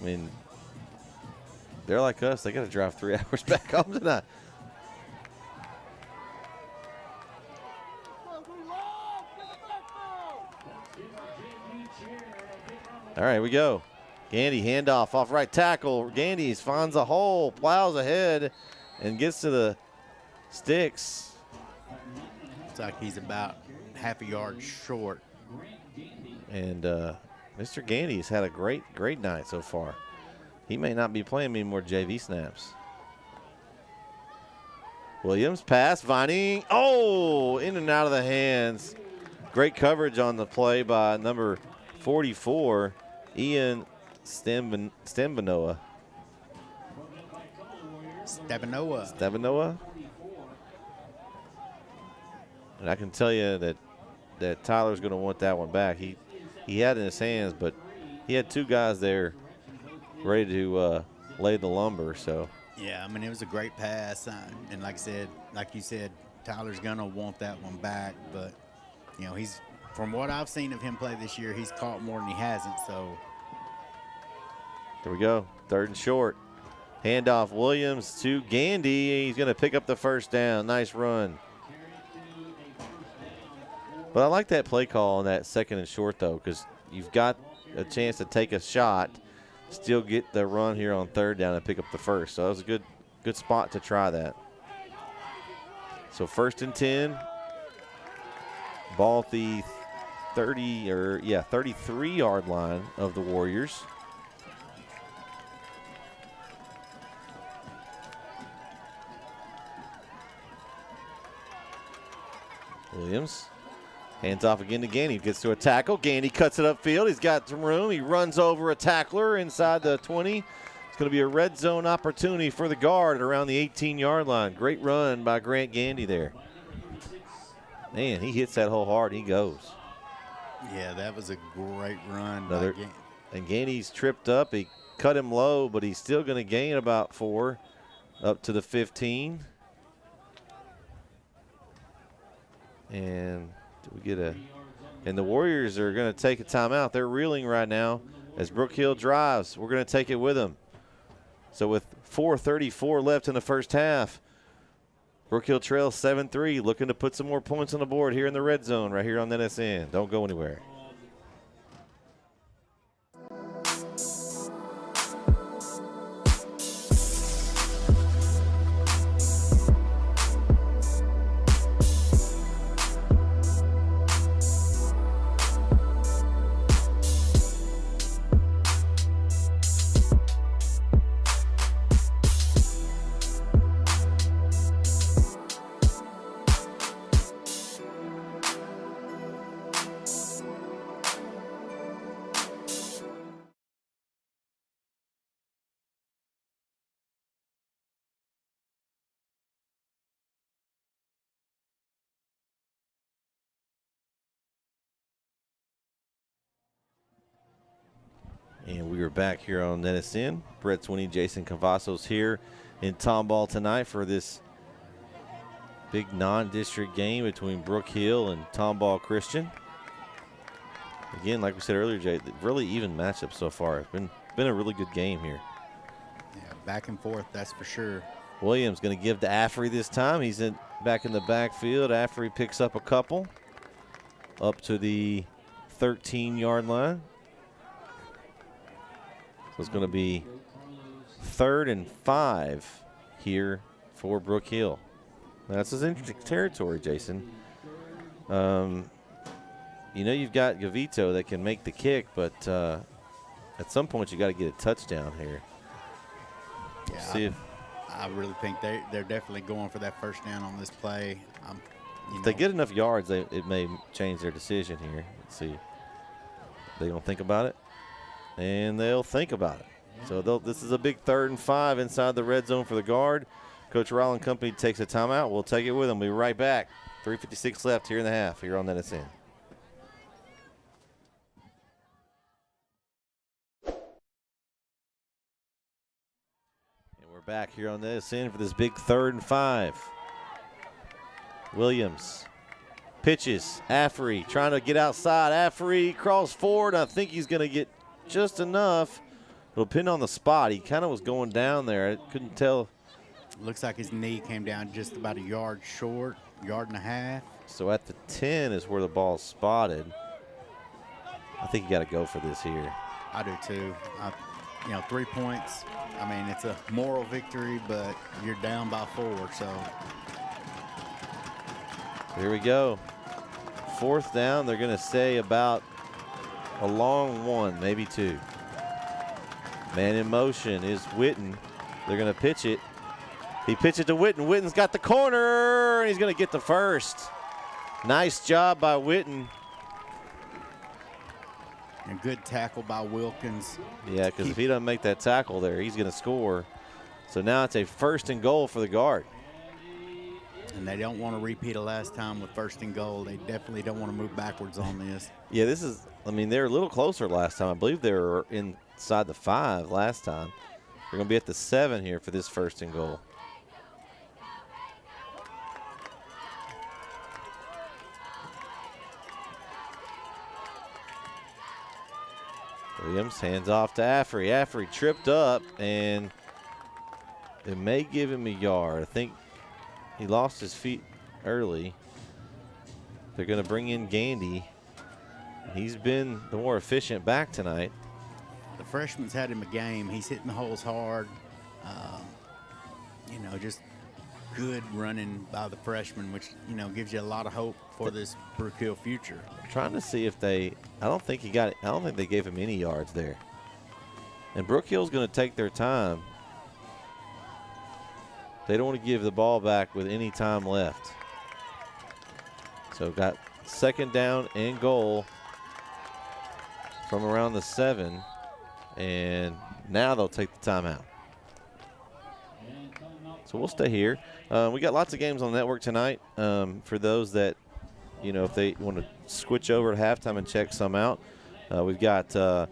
C: I mean, they're like us. They got to drive 3 hours back home tonight. All right, we go. Gandy, handoff off right tackle. Gandy finds a hole, plows ahead, and gets to the sticks.
D: it's like he's about half a yard short.
C: And Mr. Gandy's had a great night so far. He may not be playing many more JV snaps. Williams pass, Vining. Oh, in and out of the hands. Great coverage on the play by number 44, Ian Stembanoa. Stebanoa. And I can tell you that Tyler's going to want that one back. He had it in his hands, but he had two guys there ready to lay the lumber. So
D: Yeah, I mean, it was a great pass. And like you said, Tyler's going to want that one back. But, you know, from what I've seen of him play this year, he's caught more than he hasn't. So
C: here we go. 3rd and short. Handoff Williams to Gandy. He's going to pick up the first down. Nice run. But I like that play call on that 2nd and short, though, because you've got a chance to take a shot, still get the run here on 3rd down and pick up the first. So that was a good spot to try that. So 1st and 10. Ball at the 33-yard line of the Warriors. Williams hands off again to Gandy. Gets to a tackle. Gandy cuts it upfield. He's got some room. He runs over a tackler inside the 20. It's going to be a red zone opportunity for the guard at around the 18-yard line. Great run by Grant Gandy there. Man, he hits that hole hard. He goes.
D: Yeah, that was a great run.
C: And Gandy's tripped up. He cut him low, but he's still going to gain about 4 up to the 15. And do we get and the Warriors are going to take a timeout. They're reeling right now as Brook Hill drives. We're going to take it with them. So with 4:34 left in the first half, Brook Hill trails 7-3, looking to put some more points on the board here in the red zone right here on NSN. Don't go anywhere. And we are back here on NSN. Brett Swinney, Jason Cavazos here in Tomball tonight for this big non-district game between Brook Hill and Tomball Christian. Again, like we said earlier, Jay, really even matchup so far. It's been a really good game here.
D: Yeah, back and forth, that's for sure.
C: Williams going to give to Affrey this time. He's back in the backfield. Affrey picks up a couple up to the 13-yard line. So it's going to be 3rd and 5 here for Brook Hill. That's his interesting territory, Jason. You know you've got Gavito that can make the kick, but at some point you got to get a touchdown here.
D: Yeah, I really think they're definitely going for that first down on this play.
C: If they get enough yards, it may change their decision here. Let's see. They gonna think about it, and they'll think about it. So this is a big 3rd and 5 inside the red zone for the Guard. Coach Rowland Company takes a timeout. We'll take it with him. We'll be right back. 3:56 left here in the half here on NSN. And we're back here on NSN for this big 3rd and 5. Williams pitches. Affrey trying to get outside. Affrey crawls forward. I think he's going to get just enough. It'll depend on the spot. He kind of was going down there. I couldn't tell.
D: Looks like his knee came down just about a yard short, yard and a half.
C: So at the 10 is where the ball's spotted. I think you got to go for this here.
D: I do too. 3 points. I mean, it's a moral victory, but you're down by 4. So
C: here we go. 4th down. They're going to say about a long 1, maybe 2. Man in motion is Witten. They're going to pitch it. He pitched it to Witten. Witten's got the corner, and he's going to get the first. Nice job by Witten.
D: And good tackle by Wilkins.
C: Yeah, because if he doesn't make that tackle there, he's going to score. So now it's a 1st and goal for the Guard.
D: And they don't want to repeat it last time with 1st and goal. They definitely don't want to move backwards on this.
C: Yeah, this is, I mean, they were a little closer last time. I believe they were inside the 5 last time. They're going to be at the 7 here for this 1st and goal. Williams hands off to Affrey. Affrey tripped up, and it may give him a yard. I think he lost his feet early. They're going to bring in Gandy. He's been the more efficient back tonight.
D: The freshman's had him a game. He's hitting the holes hard. Just good running by the freshman, which, gives you a lot of hope for this Brook Hill future.
C: I'm trying to see if I don't think they gave him any yards there. And Brook Hill's going to take their time. They don't want to give the ball back with any time left. So got 2nd down and goal from around the 7. And now they'll take the timeout. So we'll stay here. We got lots of games on the network tonight. For those that, if they want to switch over at halftime and check some out. We've got I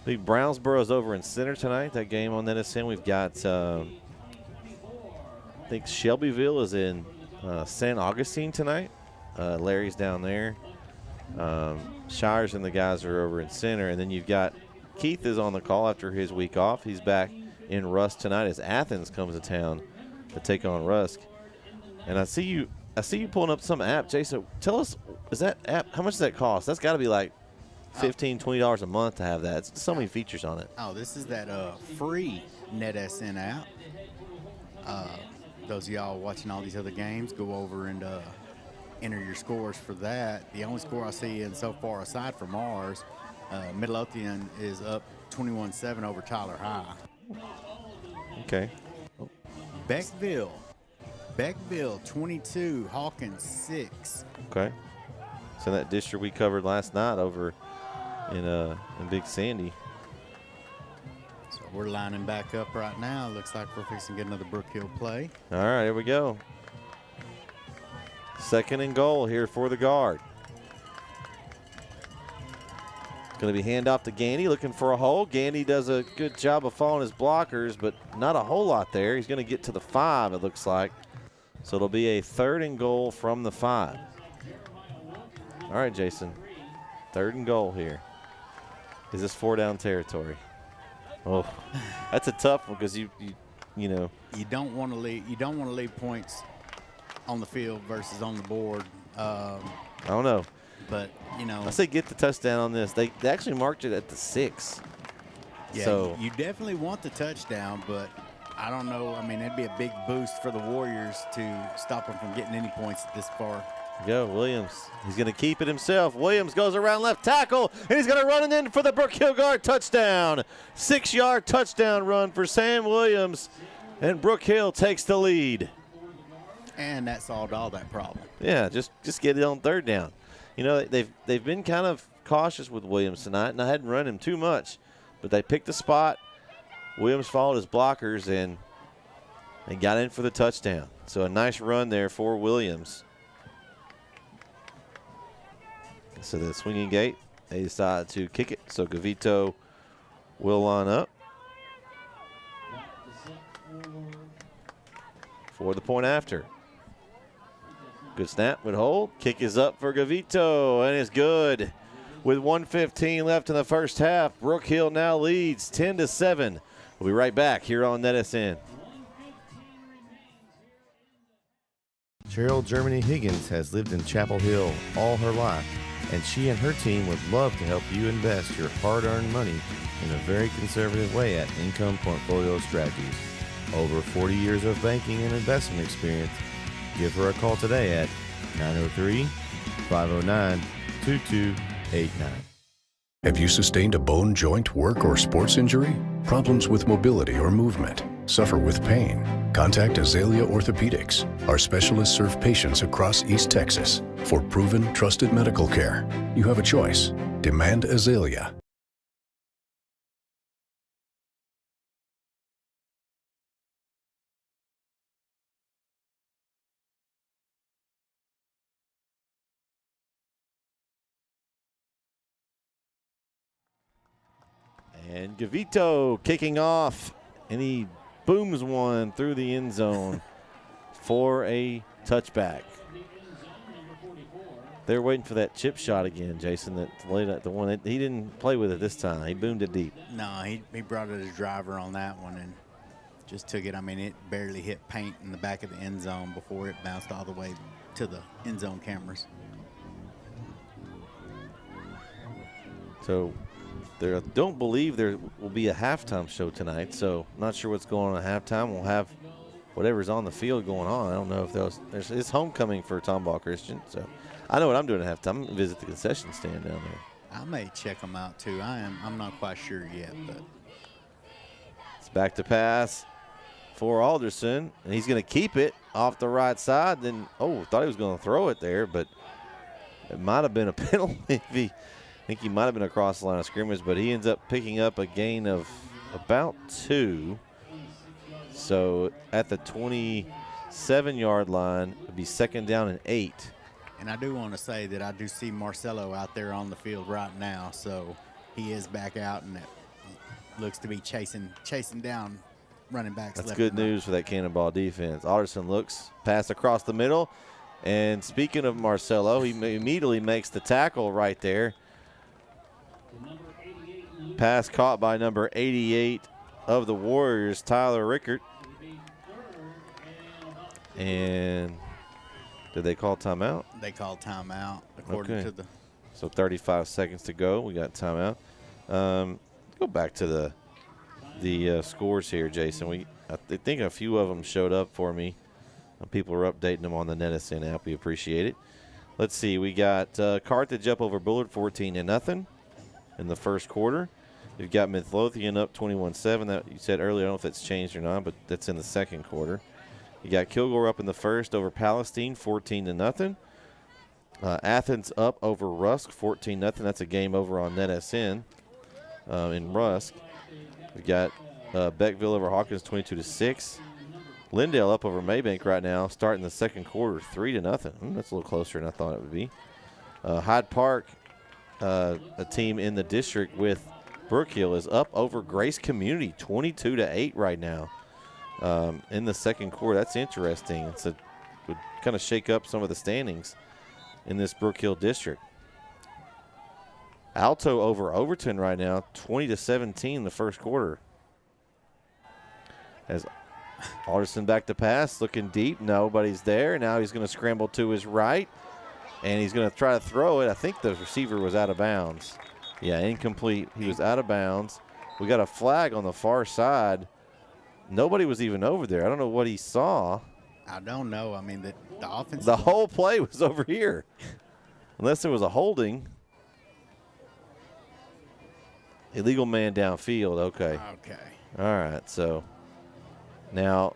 C: think Brownsboro's over in Center tonight, that game on NSN. We've got, I think Shelbyville is in San Augustine tonight. Larry's down there. Shires and the guys are over in Center. And then you've got Keith is on the call after his week off. He's back in Rusk tonight as Athens comes to town to take on Rusk. And I see you pulling up some app. Jason, tell us, is that app, how much does that cost? That's got to be like $15, $20 a month to have that. It's so many features on it.
D: Oh, this is that free NetSN app. Those of y'all watching all these other games, go over and enter your scores for that. The only score I see in so far, aside from ours, Midlothian is up 21-7 over Tyler High.
C: Okay.
D: Beckville 22, Hawkins 6.
C: Okay. So that district we covered last night over in Big Sandy.
D: So we're lining back up right now. Looks like we're fixing to get another Brook Hill play.
C: All right, here we go. 2nd and goal here for the Guard. Going to be handoff to Gandy, looking for a hole. Gandy does a good job of following his blockers, but not a whole lot there. He's going to get to the 5, it looks like. So it'll be a 3rd and goal from the 5. All right, Jason. 3rd and goal here. Is this 4-down territory? Oh, that's a tough one because you
D: don't want to leave points on the field versus on the board.
C: I don't know.
D: But,
C: I say get the touchdown on this. They actually marked it at the 6.
D: Yeah,
C: so
D: you definitely want the touchdown, but I don't know. I mean, it'd be a big boost for the Warriors to stop them from getting any points this far.
C: Go, Williams. He's going to keep it himself. Williams goes around left tackle, and he's going to run it in for the Brook Hill Guard touchdown. 6-yard touchdown run for Sam Williams, and Brook Hill takes the lead.
D: And that solved all that problem.
C: Yeah, just get it on third down. You know, they've been kind of cautious with Williams tonight, and I hadn't run him too much, but they picked a spot. Williams followed his blockers and got in for the touchdown. So a nice run there for Williams. So the swinging gate, they decided to kick it. So Gavito will line up for the point after. Good snap, good hold. Kick is up for Gavito, and it's good. With 1:15 left in the first half, Brook Hill now leads 10-7. We'll be right back here on NetSN.
J: Cheryl Germany Higgins has lived in Chapel Hill all her life, and she and her team would love to help you invest your hard-earned money in a very conservative way at Income Portfolio Strategies. Over 40 years of banking and investment experience. Give her a call today at 903-509-2289.
G: Have you sustained a bone, joint, work, or sports injury? Problems with mobility or movement? Suffer with pain? Contact Azalea Orthopedics. Our specialists serve patients across East Texas. For proven, trusted medical care, you have a choice. Demand Azalea.
C: And Gavito kicking off, and he booms one through the end zone for a touchback. They're waiting for that chip shot again, Jason, that's late at the one. He didn't play with it this time. He boomed it deep.
D: No, he brought it as driver on that one and just took it. I mean, it barely hit paint in the back of the end zone before it bounced all the way to the end zone cameras.
C: So I don't believe there will be a halftime show tonight, so I'm not sure what's going on at halftime. We'll have whatever's on the field going on. I don't know if it's homecoming for Tomball Christian, so I know what I'm doing at halftime. I'm going to visit the concession stand down there.
D: I may check them out too. I'm not quite sure yet, but
C: it's back to pass for Alderson, and he's going to keep it off the right side. Then, thought he was going to throw it there, but it might have been a penalty. I think he might have been across the line of scrimmage, but he ends up picking up a gain of about 2. So at the 27-yard line, it would be second down and 8.
D: And I do want to say that I do see Marcelo out there on the field right now, so he is back out, and it looks to be chasing down running backs.
C: That's
D: left
C: good
D: and right.
C: news for that Cannonball defense. Alderson looks, pass across the middle, and speaking of Marcelo, he immediately makes the tackle right there. Pass caught by number 88 of the Warriors, Tyler Rickert. And did they call timeout?
D: They called timeout according to the.
C: So 35 seconds to go. We got timeout. Go back to the scores here, Jason. I think a few of them showed up for me. People are updating them on the NetSN app. We appreciate it. Let's see. We got Carthage up over Bullard 14-0 in the first quarter. You've got Midlothian up 21-7. That you said earlier. I don't know if that's changed or not, but that's in the second quarter. You got Kilgore up in the first over Palestine 14-0. Athens up over Rusk 14-0. That's a game over on NetSN in Rusk. We've got Beckville over Hawkins 22-6. Lindale up over Maybank right now, starting the second quarter 3-0. That's a little closer than I thought it would be. Hyde Park, a team in the district with Brook Hill, is up over Grace Community 22-8 right now in the second quarter. That's interesting. Would kind of shake up some of the standings in this Brook Hill district. Alto over Overton right now, 20-17 the first quarter. As Alderson back to pass, looking deep. Nobody's there. Now he's going to scramble to his right, and he's going to try to throw it. I think the receiver was out of bounds. Yeah, incomplete. He was out of bounds. We got a flag on the far side. Nobody was even over there. I don't know what he saw.
D: I don't know. I mean, the offense.
C: The whole play was over here, unless there was a holding. Illegal man downfield. Okay.
D: Okay.
C: All right. So now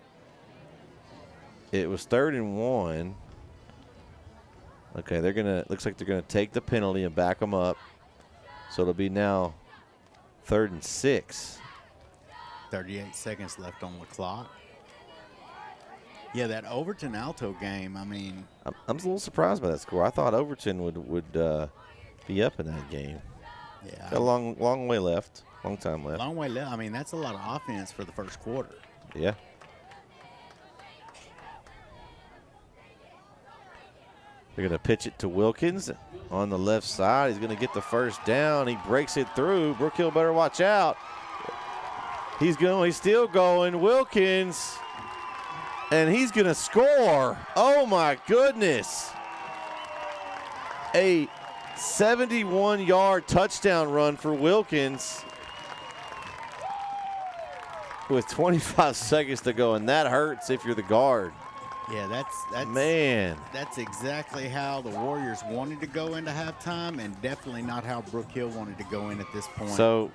C: It was 3rd and 1. Okay, looks like they're gonna take the penalty and back them up. So it'll be now 3rd and 6.
D: 38 seconds left on the clock. Yeah, that Overton-Alto game, I mean.
C: I'm a little surprised by that score. I thought Overton would be up in that game.
D: Yeah.
C: Got a long way left. Long time left.
D: Long way left. I mean, that's a lot of offense for the first quarter.
C: Yeah. They're going to pitch it to Wilkins on the left side. He's going to get the first down. He breaks it through. Brook Hill better watch out. He's still going. Wilkins. And he's going to score. Oh, my goodness. A 71-yard touchdown run for Wilkins with 25 seconds to go, and that hurts if you're the guard.
D: Yeah, that's exactly how the Warriors wanted to go into halftime, and definitely not how Brook Hill wanted to go in at this point.
C: So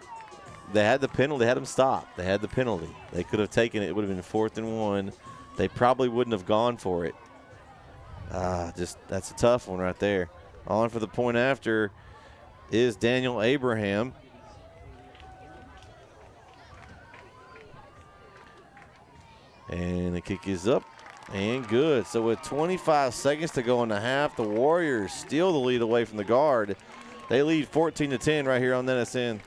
C: they had the penalty. They had him stop. They had the penalty. They could have taken it. It would have been 4th and 1. They probably wouldn't have gone for it. That's a tough one right there. On for the point after is Daniel Abraham. And the kick is up and good. So with 25 seconds to go in the half, the Warriors steal the lead away from the guard. They lead 14-10 right here on NSN.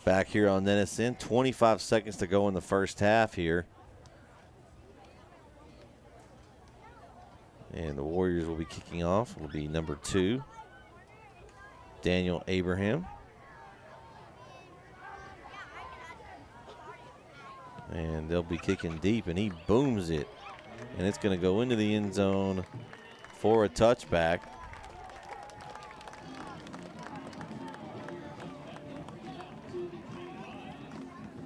C: Back here on NSN, 25 seconds to go in the first half here. And the Warriors will be kicking off. Will be number 2, Daniel Abraham. And they'll be kicking deep, and he booms it. And it's going to go into the end zone for a touchback.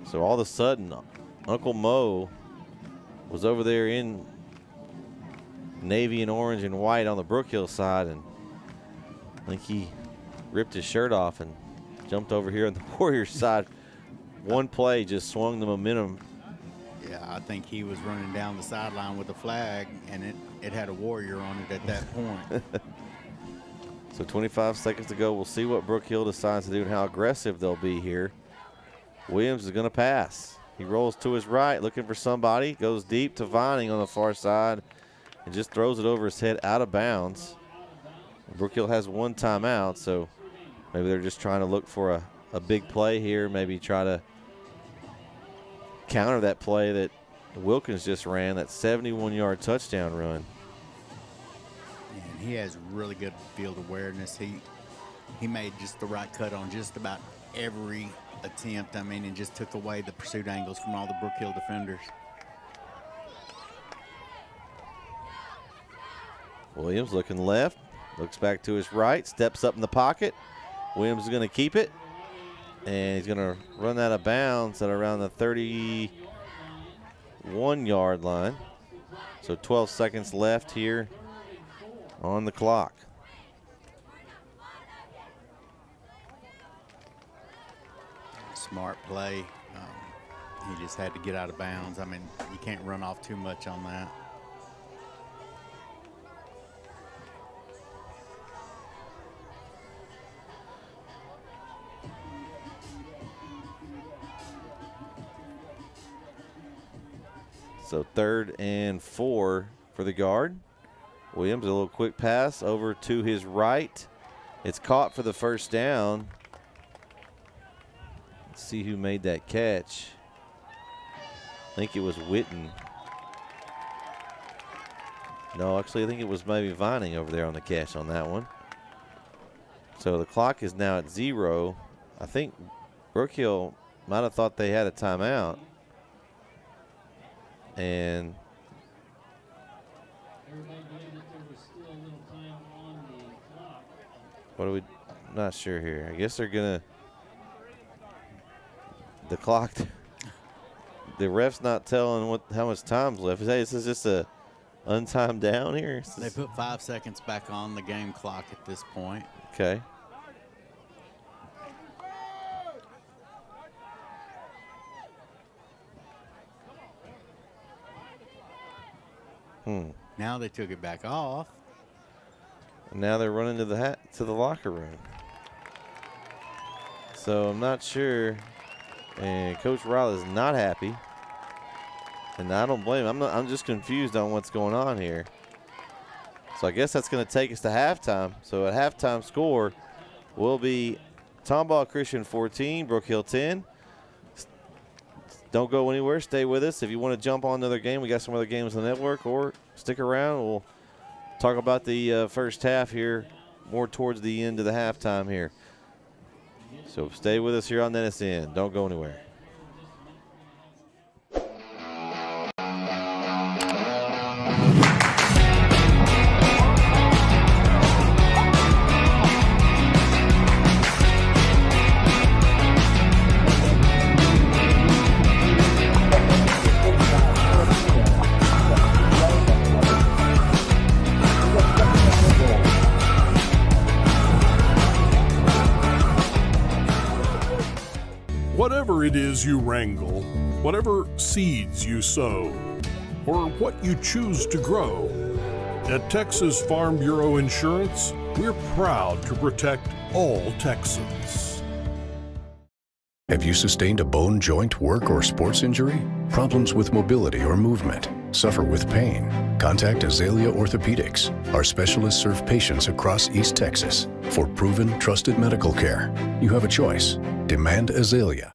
C: So all of a sudden, Uncle Mo was over there in navy and orange and white on the Brook Hill side, and I think he ripped his shirt off and jumped over here on the Warriors side. One play just swung the momentum.
D: Yeah, I think he was running down the sideline with a flag, and it had a Warrior on it at that point.
C: So 25 seconds to go. We'll see what Brook Hill decides to do and how aggressive they'll be here. Williams is going to pass. He rolls to his right, looking for somebody. Goes deep to Vining on the far side and just throws it over his head out of bounds. Brook Hill has one timeout, so maybe they're just trying to look for a big play here, maybe try to counter that play that Wilkins just ran, that 71-yard touchdown run.
D: And he has really good field awareness. He made just the right cut on just about every attempt, and just took away the pursuit angles from all the Brook Hill defenders.
C: Williams looking left, looks back to his right, steps up in the pocket. Williams is going to keep it, and he's going to run out of bounds at around the 31-yard line. So 12 seconds left here on the clock.
D: Smart play. He just had to get out of bounds. You can't run off too much on that.
C: So 3rd and 4 for the guard. Williams, a little quick pass over to his right. It's caught for the first down. Let's see who made that catch. I think it was Witten. No, actually, I think it was maybe Vining over there on the catch on that one. So the clock is now at 0. I think Brook Hill might have thought they had a timeout. And
E: Everybody knew that there was still a little time on the clock.
C: what are we? Not sure here. I guess they're gonna. The clock. The ref's not telling how much time's left. Hey, this is just a untimed down here.
D: They put 5 seconds back on the game clock at this point.
C: Okay.
D: Now they took it back off.
C: And now they're running to the locker room. So I'm not sure. And Coach Riley is not happy. And I don't blame him. I'm just confused on what's going on here. So I guess that's going to take us to halftime. So at halftime score will be Tomball Christian 14, Brook Hill 10. Don't go anywhere. Stay with us. If you want to jump on another game, we got some other games on the network, or stick around. We'll talk about the first half here more towards the end of the halftime here. So stay with us here on NSN. Don't go anywhere.
I: Whatever it is you wrangle, whatever seeds you sow, or what you choose to grow, at Texas Farm Bureau Insurance, we're proud to protect all Texans.
G: Have you sustained a bone, joint, work, or sports injury? Problems with mobility or movement? Suffer with pain? Contact Azalea Orthopedics. Our specialists serve patients across East Texas. For proven, trusted medical care, you have a choice. Demand Azalea.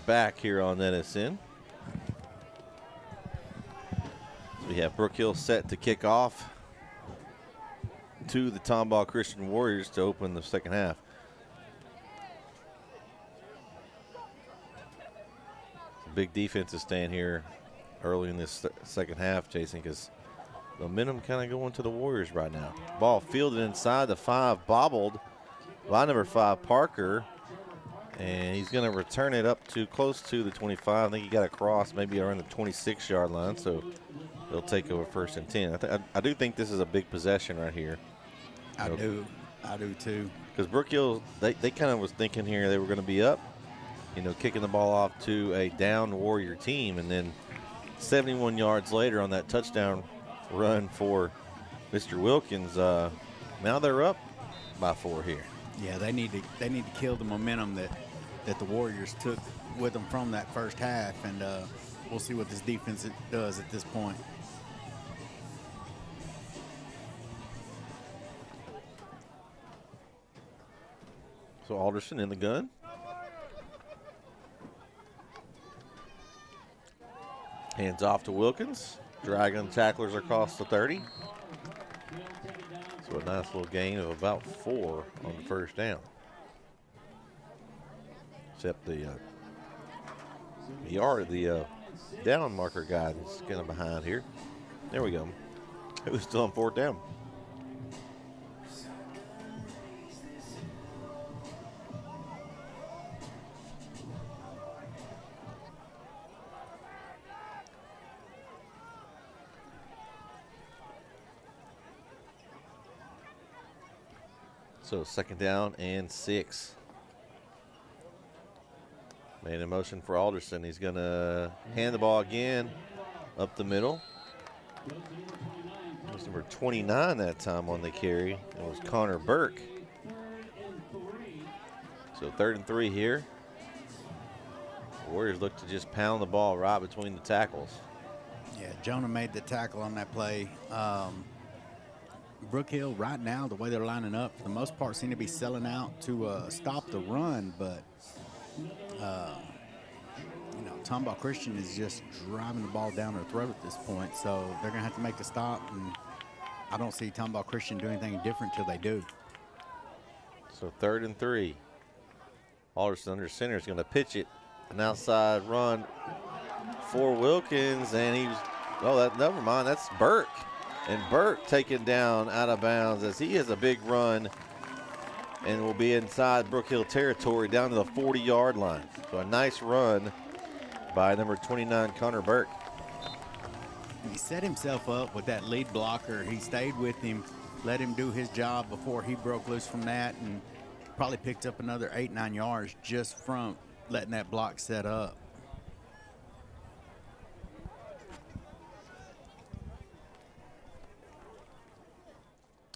C: back here on NSN. So we have Brook Hill set to kick off to the Tomball Christian Warriors to open the second half. Big defensive stand here early in this second half, Jason, because momentum kind of going to the Warriors right now. Ball fielded inside the 5, bobbled by number 5, Parker, and he's going to return it up to close to the 25. I think he got across maybe around the 26-yard line, so they'll take over 1st and 10. I do think this is a big possession right here.
D: I do too.
C: Because Brook Hill, they kind of was thinking here they were going to be up, kicking the ball off to a down Warrior team, and then 71 yards later on that touchdown run for Mr. Wilkins, now they're up by 4 here.
D: Yeah, they need to kill the momentum that the Warriors took with them from that first half, and we'll see what this defense does at this point.
C: So Alderson in the gun. Hands off to Wilkins. Dragging tacklers across the 30. So a nice little gain of about 4 on the first down. Except the down marker guy is kind of behind here. There we go. It was still on 4th down. So 2nd down and 6. Made a motion for Alderson. He's going to hand the ball again up the middle. It was number 29 that time on the carry. It was Connor Burke. So 3rd and 3 here. The Warriors look to just pound the ball right between the tackles.
D: Yeah, Jonah made the tackle on that play. Brook Hill right now, the way they're lining up, for the most part, seem to be selling out to stop the run, but Tomball Christian is just driving the ball down their throat at this point, so they're going to have to make a stop, and I don't see Tomball Christian doing anything different till they do.
C: So 3rd and 3. Alderson under center is going to pitch it. An outside run for Wilkins, and never mind, that's Burke. And Burke taken down out of bounds as he has a big run and will be inside Brook Hill territory down to the 40-yard line. So a nice run by number 29, Connor Burke.
D: He set himself up with that lead blocker. He stayed with him, let him do his job before he broke loose from that, and probably picked up another 8-9 yards just from letting that block set up.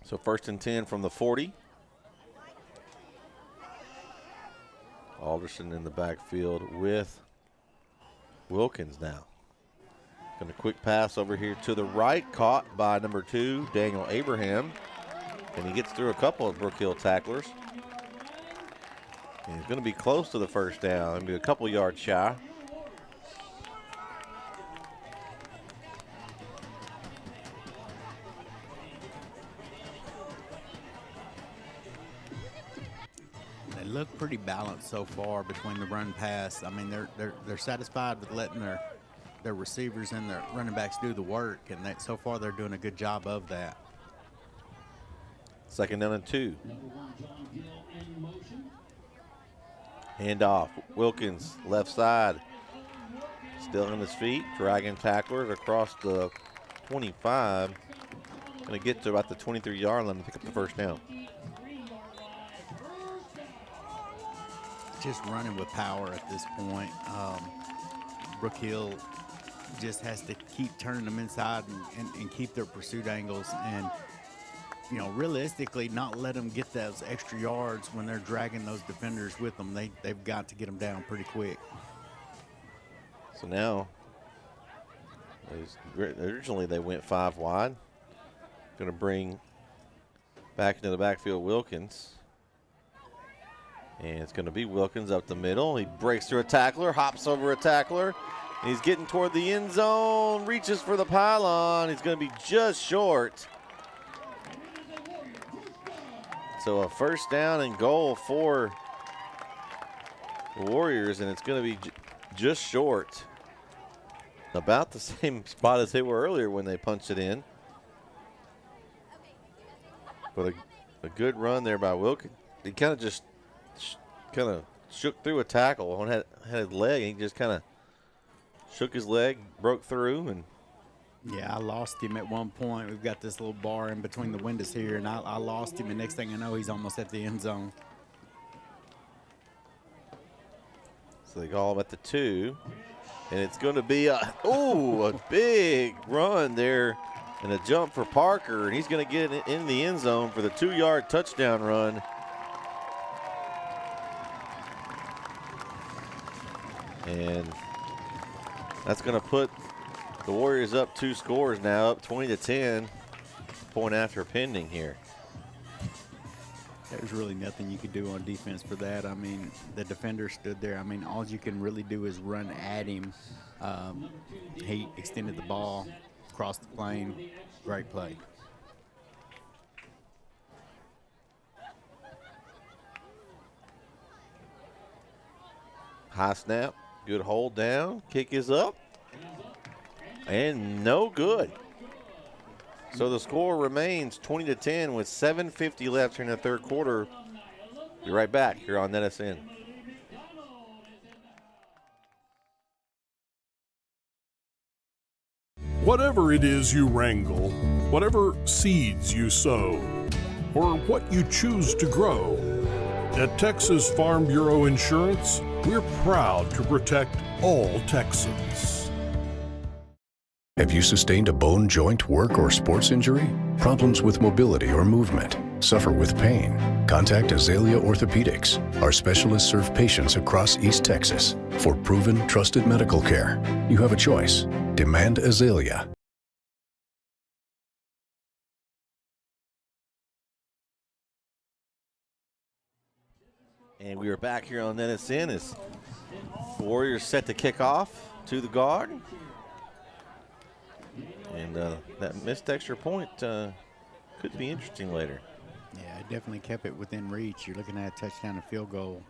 C: So 1st and 10 from the 40. Alderson in the backfield with Wilkins now. Going to quick pass over here to the right, caught by number 2, Daniel Abraham. And he gets through a couple of Brook Hill tacklers. And he's going to be close to the 1st down and be a couple yards shy.
D: Look pretty balanced so far between the run pass. I mean, they're satisfied with letting their receivers and their running backs do the work, and so far they're doing a good job of that.
C: 2nd down and 2. Hand off. Wilkins left side, still on his feet, dragging tacklers across the 25. Going to get to about the 23-yard line and pick up the 1st down.
D: Just running with power at this point. Brook Hill just has to keep turning them inside and keep their pursuit angles, and realistically not let them get those extra yards when they're dragging those defenders with them. They've got to get them down pretty quick.
C: So now, originally they went 5 wide. Going to bring back into the backfield Wilkins. And it's going to be Wilkins up the middle. He breaks through a tackler, hops over a tackler. And he's getting toward the end zone, reaches for the pylon. He's going to be just short. So a first down and goal for the Warriors, and it's going to be just short. About the same spot as they were earlier when they punched it in. But a good run there by Wilkins. He kind of just shook through a tackle. One had his leg, and he just kind of shook his leg, broke through, and
D: yeah, I lost him at one point. We've got this little bar in between the windows here, and I lost him, and next thing I know, he's almost at the end zone.
C: so they call him at the 2. And it's going to be a big run there and a jump for Parker, and he's going to get in the end zone for the 2-yard touchdown run. And that's going to put the Warriors up 2 scores now, up 20-10. Point after pending here.
D: There's really nothing you could do on defense for that. I mean, the defender stood there. I mean, all you can really do is run at him. He extended the ball, crossed the plane. Great play.
C: High snap, good hold down, kick is up, and no good. So the score remains 20-10 with 7:50 left here in the third quarter. Be right back here on NSN.
I: Whatever it is you wrangle, whatever seeds you sow, or what you choose to grow, at Texas Farm Bureau Insurance, we're proud to protect all Texans.
G: Have you sustained a bone, joint, work, or sports injury? Problems with mobility or movement? Suffer with pain? Contact Azalea Orthopedics. Our specialists serve patients across East Texas. For proven, trusted medical care, you have a choice. Demand Azalea.
C: And we are back here on NSN as the Warriors set to kick off to the guard. And that missed extra point could be interesting later.
D: Yeah, it definitely kept it within reach. You're looking at a touchdown and field goal.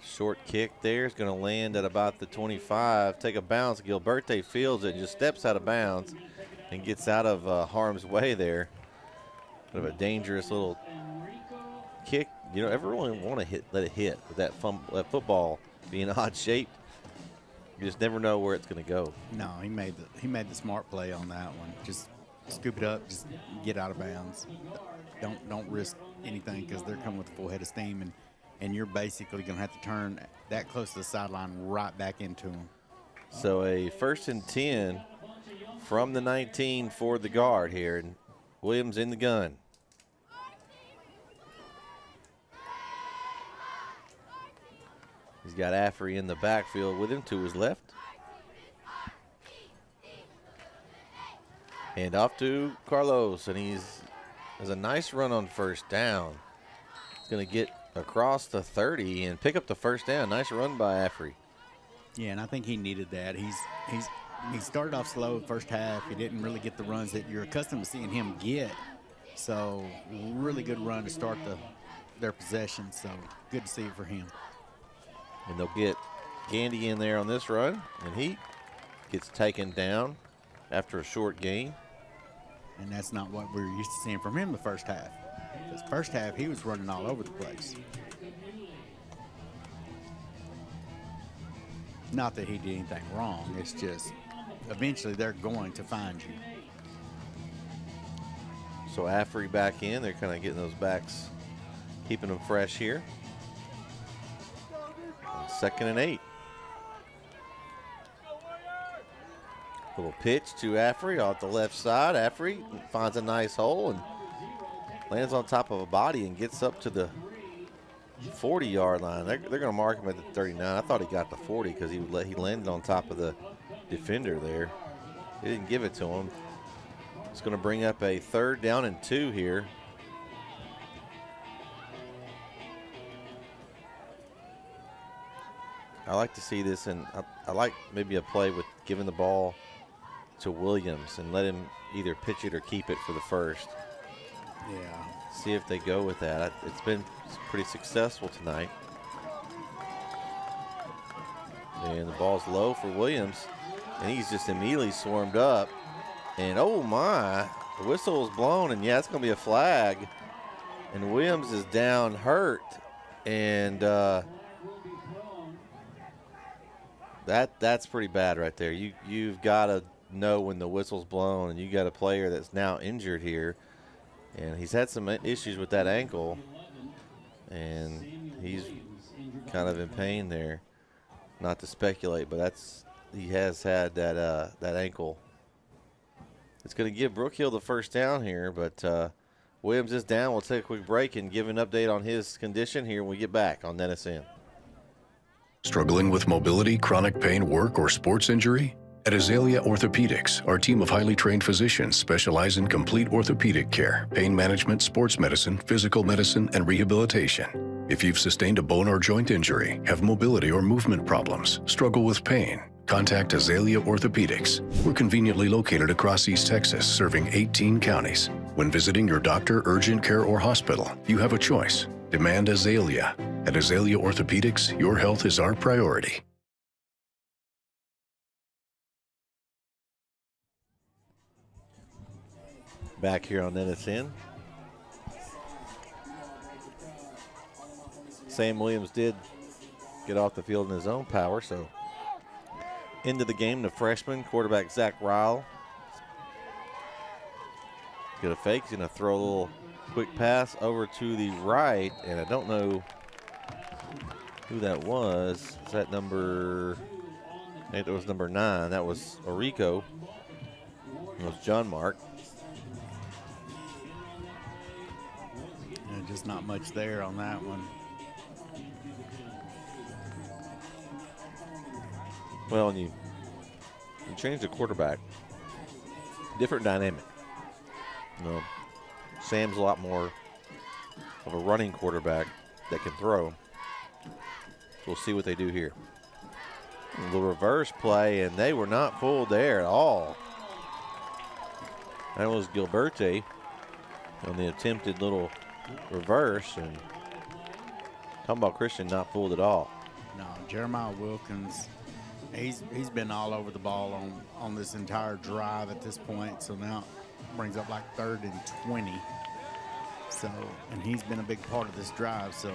C: Short kick there is going to land at about the 25. Take a bounce. Gilberte fields it and just steps out of bounds and gets out of harm's way there. Kind of a dangerous little kick. You don't ever really want to let it hit with that football being odd shaped. You just never know where it's going to go.
D: No, he made the smart play on that one. Just scoop it up, just get out of bounds. Don't risk anything because they're coming with a full head of steam, and you're basically going to have to turn that close to the sideline right back into them.
C: So a 1st and 10 from the 19 for the guard here, and Williams in the gun. He's got Affrey in the backfield with him to his left. And off to Carlos, and has a nice run on first down. He's going to get across the 30 and pick up the first down. Nice run by Affrey.
D: Yeah, and I think he needed that. He started off slow first half. He didn't really get the runs that you're accustomed to seeing him get. So really good run to start their possession. So good to see it for him.
C: And they'll get Gandy in there on this run, and he gets taken down after a short gain.
D: And that's not what we were used to seeing from him the first half. Because first half, he was running all over the place. Not that he did anything wrong. It's just eventually they're going to find you.
C: So Affrey back in. They're kind of getting those backs, keeping them fresh here. 2nd and 8. Little pitch to Affrey off the left side. Affrey finds a nice hole and lands on top of a body and gets up to the 40-yard line. They're going to mark him at the 39. I thought he got the 40 because he landed on top of the defender there. They didn't give it to him. It's going to bring up a 3rd down and 2 here. I like to see this, and I like maybe a play with giving the ball to Williams and let him either pitch it or keep it for the first.
D: Yeah.
C: See if they go with that. It's been pretty successful tonight. And the ball's low for Williams, and he's just immediately swarmed up. And oh my, the whistle is blown, and yeah, it's going to be a flag. And Williams is down hurt, and that's pretty bad right there. You've got to know when the whistle's blown, and you got a player that's now injured here, and he's had some issues with that ankle, and he's kind of in pain there. Not to speculate, but he has had that ankle. It's going to give Brook Hill the first down here, but Williams is down. We'll take a quick break and give an update on his condition here when we get back on NSN.
G: Struggling with mobility, chronic pain, work, or sports injury? At Azalea Orthopedics, our team of highly trained physicians specialize in complete orthopedic care, pain management, sports medicine, physical medicine, and rehabilitation. If you've sustained a bone or joint injury, have mobility or movement problems, struggle with pain, contact Azalea Orthopedics. We're conveniently located across East Texas, serving 18 counties. When visiting your doctor, urgent care, or hospital, you have a choice. Demand Azalea. At Azalea Orthopedics, your health is our priority.
C: Back here on NSN. Sam Williams did get off the field in his own power, so into the game, the freshman quarterback Zach Ryle. Get a fake, he's going to throw a little quick pass over to the right, and I don't know who that was. Is that number, I think that was number 9. That was Orico. It was John Mark.
D: Yeah, just not much there on that one.
C: Well, and you change the quarterback, different dynamic. You know, Sam's a lot more of a running quarterback that can throw. So we'll see what they do here. The reverse play, and they were not fooled there at all. That was Gilberte on the attempted little reverse, and Tomball Christian not fooled at all.
D: No, Jeremiah Wilkins, he's been all over the ball on this entire drive at this point. So now it brings up like 3rd and 20. So, and he's been a big part of this drive. So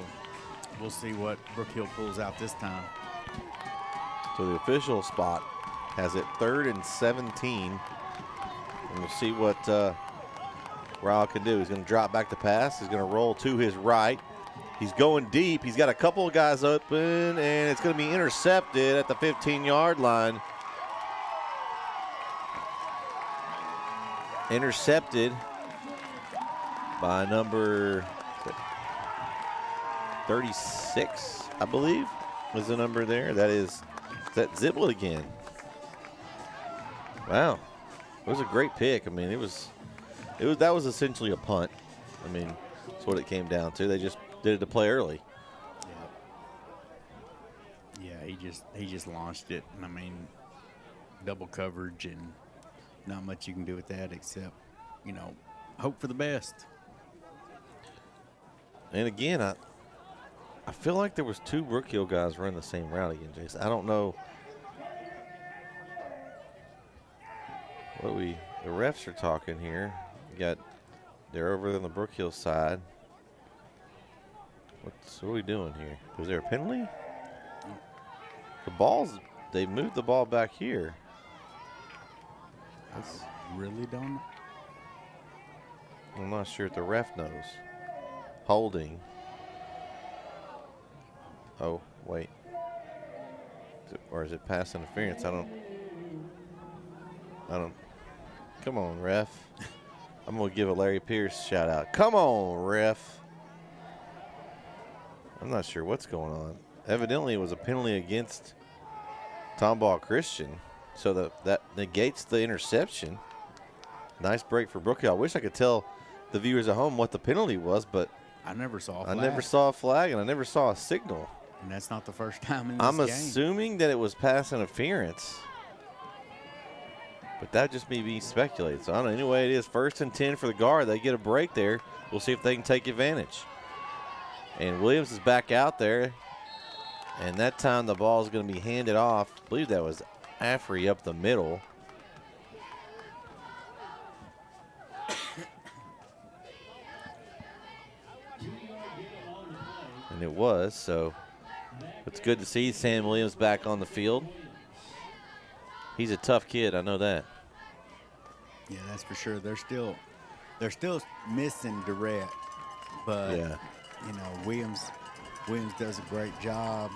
D: we'll see what Brook Hill pulls out this time.
C: So the official spot has it 3rd and 17. And we'll see what Ryle can do. He's going to drop back the pass. He's going to roll to his right. He's going deep. He's got a couple of guys open, and it's going to be intercepted at the 15-yard line. Intercepted by number 36, I believe, was the number there. Is that Zibble again? Wow, it was a great pick. I mean, that was essentially a punt. I mean, that's what it came down to. They just did it to play early.
D: Yeah, he just launched it, and I mean, double coverage, and not much you can do with that except, you know, hope for the best.
C: And again, I feel like there was 2 Brook Hill guys running the same route again, Jason. I don't know what the refs are talking here. They're over on the Brook Hill side. What are we doing here? Was there a penalty? They moved the ball back here.
D: I really don't.
C: I'm not sure if the ref knows. Holding. Oh, wait. Or is it pass interference? I don't. Come on, ref. I'm going to give a Larry Pierce shout out. Come on, ref. I'm not sure what's going on. Evidently, it was a penalty against Tomball Christian, so that negates the interception. Nice break for Brook Hill. I wish I could tell the viewers at home what the penalty was, but
D: I never saw a flag.
C: I never saw a flag, and I never saw a signal.
D: And that's not the first time in this
C: I'm
D: game.
C: assuming that it was pass interference. But that just me being speculated. So I don't know. Anyway, it is 1st and 10 for the Guard. They get a break there. We'll see if they can take advantage. And Williams is back out there. And that time the ball is going to be handed off. I believe that was Affrey up the middle. And it was, so it's good to see Sam Williams back on the field. He's a tough kid, I know that.
D: Yeah, that's for sure. They're still missing Durrett, but
C: Yeah.
D: you know, Williams does a great job,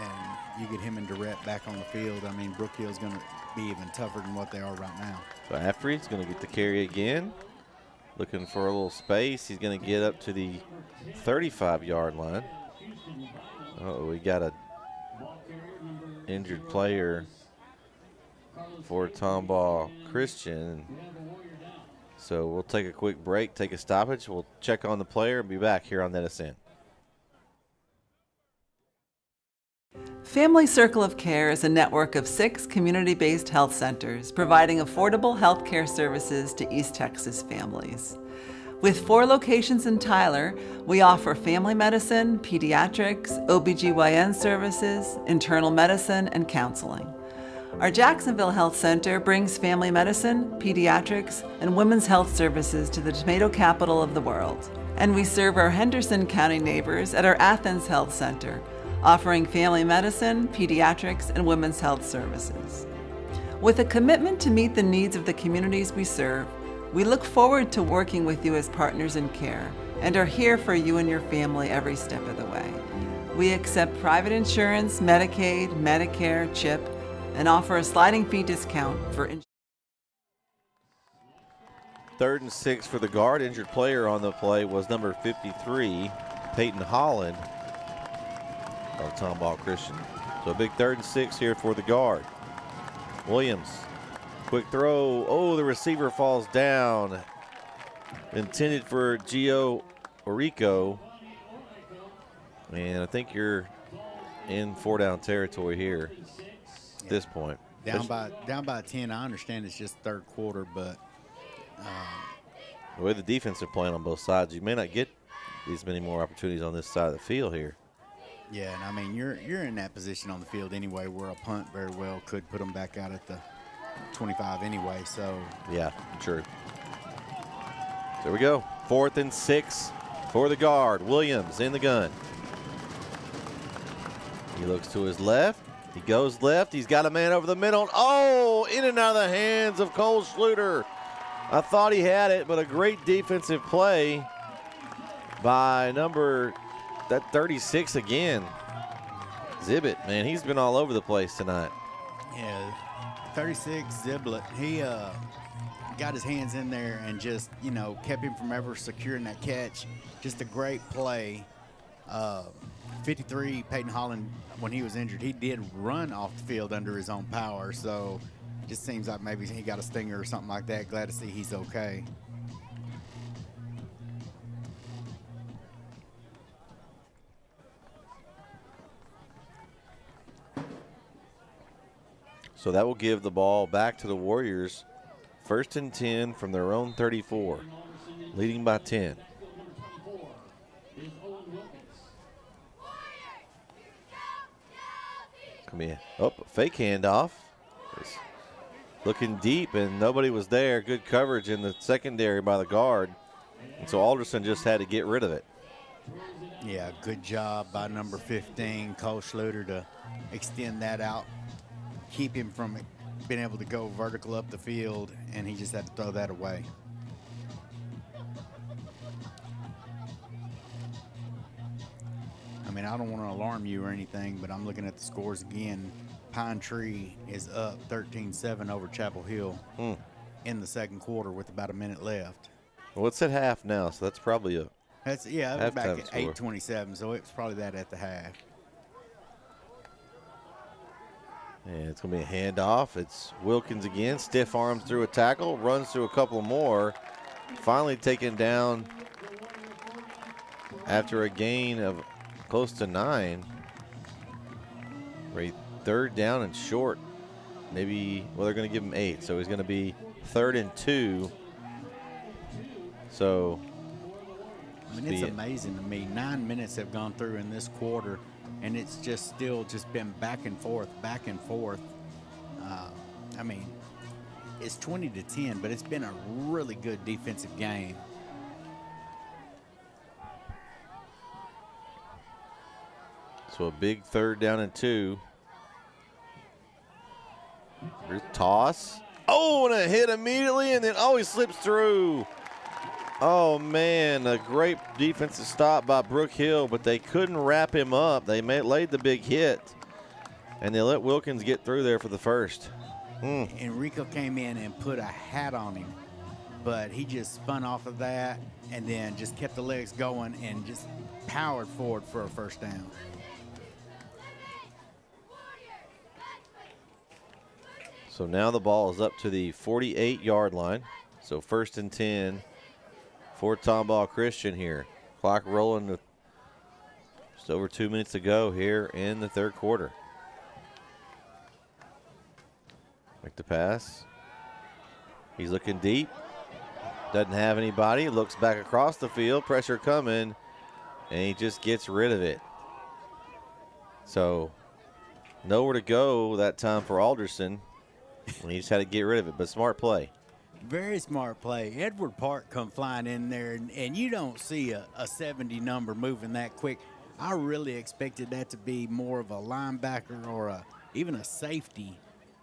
D: and you get him and Durrett back on the field. I mean, Brook Hill's going to be even tougher than what they are right now.
C: So Affrey's going to get the carry again. Looking for a little space. He's going to get up to the 35-yard line. Oh, we got a injured player for Tomball Christian. So we'll take a quick break, take a stoppage. We'll check on the player and be back here on That Ascent.
H: Family Circle of Care is a network of 6 community-based health centers providing affordable health care services to East Texas families. With 4 locations in Tyler, we offer family medicine, pediatrics, OBGYN services, internal medicine, and counseling. Our Jacksonville Health Center brings family medicine, pediatrics, and women's health services to the tomato capital of the world. And we serve our Henderson County neighbors at our Athens Health Center, offering family medicine, pediatrics, and women's health services. With a commitment to meet the needs of the communities we serve, we look forward to working with you as partners in care and are here for you and your family every step of the way. We accept private insurance, Medicaid, Medicare, CHIP, and offer a sliding fee discount for
C: 3rd and 6 for the Guard. Injured player on the play was number 53, Peyton Holland of Tomball Christian. So a big 3rd and 6 here for the Guard. Williams, quick throw. Oh, the receiver falls down. Intended for Gio Orico. And I think you're in 4-down territory here at this point.
D: Down by 10. I understand it's just 3rd quarter, but
C: the way the defense are playing on both sides, you may not get these many more opportunities on this side of the field here.
D: yeah, and I mean, you're in that position on the field anyway where a punt very well could put them back out at the 25 anyway, so.
C: Yeah, true. There we go. 4th and 6 for the Guard. Williams in the gun. He looks to his left. He goes left. He's got a man over the middle. Oh, in and out of the hands of Cole Schluter. I thought he had it, but a great defensive play by number 36 again. Zibit, man, he's been all over the place tonight.
D: Yeah, 36, Ziblet, he got his hands in there and just, you know, kept him from ever securing that catch. Just a great play. 53, Peyton Holland, when he was injured, he did run off the field under his own power, so it just seems like maybe he got a stinger or something like that. Glad to see he's okay.
C: So that will give the ball back to the Warriors. 1st and 10 from their own 34, leading by 10. Come in. Oh, fake handoff. Looking deep, and nobody was there. Good coverage in the secondary by the Guard. And so Alderson just had to get rid of it.
D: Yeah, good job by number 15, Cole Schluter, to extend that out, keep him from being able to go vertical up the field, and he just had to throw that away. I mean, I don't want to alarm you or anything, but I'm looking at the scores again. Pine Tree is up 13-7 over Chapel Hill in the 2nd quarter with about a minute left.
C: Well, it's at half now, so that's probably a
D: That's yeah, it was back
C: halftime
D: at
C: score.
D: 8:27, so it was probably that at the half.
C: And it's going to be a handoff. It's Wilkins again. Stiff arms through a tackle. Runs through a couple more. Finally taken down after a gain of close to 9. Third down and short. Maybe, well, they're going to give him 8, so he's going to be 3rd and 2. So,
D: I mean, it's amazing to me. 9 minutes have gone through in this quarter, and it's just still just been back and forth, back and forth. I mean, it's 20-10, but it's been a really good defensive game.
C: So a big 3rd down and 2. Here's toss. Oh, and a hit immediately, and then, he slips through. Oh, man, a great defensive stop by Brook Hill, but they couldn't wrap him up. They laid the big hit, and they let Wilkins get through there for the first.
D: Enrico came in and put a hat on him, but he just spun off of that and then just kept the legs going and just powered forward for a first down.
C: So now the ball is up to the 48-yard line. So 1st and 10 for Tomball Christian here. Clock rolling with just over 2 minutes to go here in the 3rd quarter. Make the pass. He's looking deep. Doesn't have anybody. Looks back across the field. Pressure coming. And he just gets rid of it. So nowhere to go that time for Alderson. He just had to get rid of it, but smart play.
D: Very smart play. Edward Park come flying in there, and you don't see a 70 number moving that quick. I really expected that to be more of a linebacker or even a safety,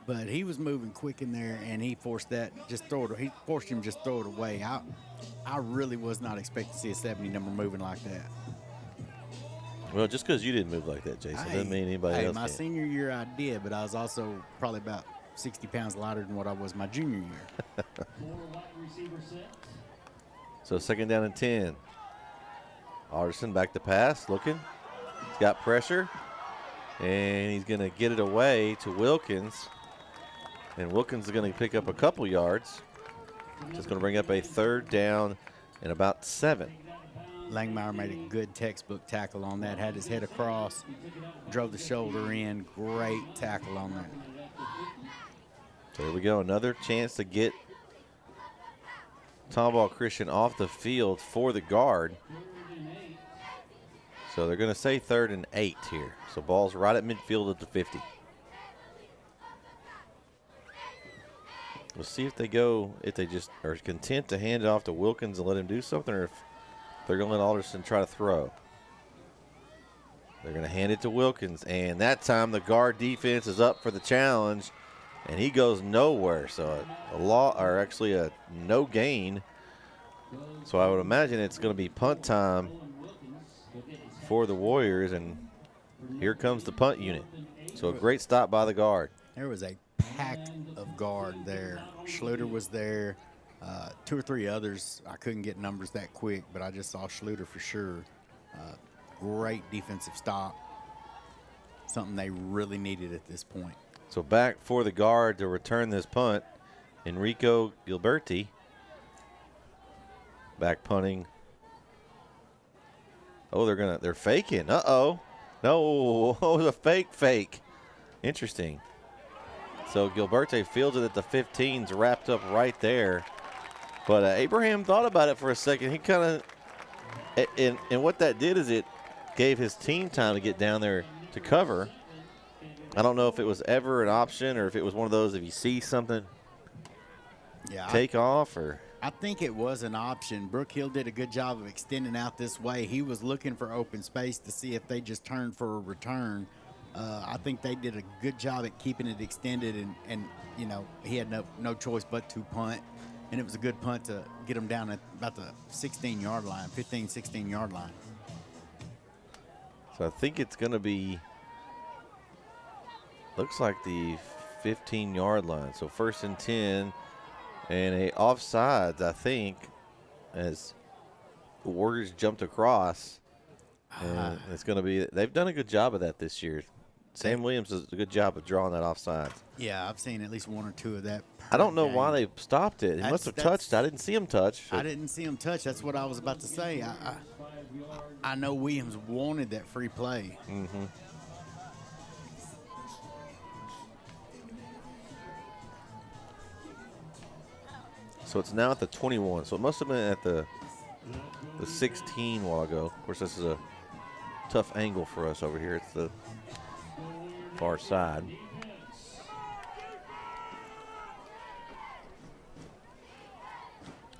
D: but he was moving quick in there, and he forced him just throw it away. I really was not expecting to see a 70 number moving like that.
C: Well, just because you didn't move like that, Jason, doesn't mean anybody else
D: my
C: can.
D: senior year I did, but I was also probably about 60 pounds lighter than what I was my junior year.
C: So 2nd down and 10. Alderson back to pass, looking. He's got pressure, and he's going to get it away to Wilkins. And Wilkins is going to pick up a couple yards. Just going to bring up a 3rd down and about 7.
D: Langmeyer made a good textbook tackle on that, had his head across, drove the shoulder in. Great tackle on that.
C: So there we go, another chance to get Tomball Christian off the field for the guard. So they're going to say 3rd and 8 here. So ball's right at midfield at the 50. We'll see if they just are content to hand it off to Wilkins and let him do something, or if they're going to let Alderson try to throw. They're going to hand it to Wilkins, and that time the guard defense is up for the challenge. And he goes nowhere, so a no gain. So I would imagine it's going to be punt time for the Warriors, and here comes the punt unit. So a great stop by the guard.
D: There was a pack of guard there. Schluter was there. 2 or 3 others. I couldn't get numbers that quick, but I just saw Schluter for sure. Great defensive stop. Something they really needed at this point.
C: So back for the guard to return this punt, Enrico Gilberti. Back punting. Oh, they're faking. Uh-oh. No, it was a fake. Interesting. So Gilberti fields it at the 15's, wrapped up right there. But Abraham thought about it for a second. He kind of, and what that did is it gave his team time to get down there to cover. I don't know if it was ever an option or if it was one of those, if you see something, take off or.
D: I think it was an option. Brook Hill did a good job of extending out this way. He was looking for open space to see if they just turned for a return. I think they did a good job at keeping it extended, and you know, he had no choice but to punt. And it was a good punt to get him down at about the 16-yard line, 15, 16-yard line.
C: So I think it's going to be, looks like the 15-yard line. So 1st and 10 and a offsides, I think, as the Warriors jumped across. And it's going to be, they've done a good job of that this year. Sam Williams does a good job of drawing that offsides.
D: Yeah, I've seen at least 1 or 2 of that.
C: I don't know why they stopped it. He must have touched. I didn't see him touch.
D: I didn't see him touch. That's what I was about to say. I know Williams wanted that free play.
C: Mm-hmm. So it's now at the 21. So it must have been at the 16 a while ago. Of course, this is a tough angle for us over here. It's the far side.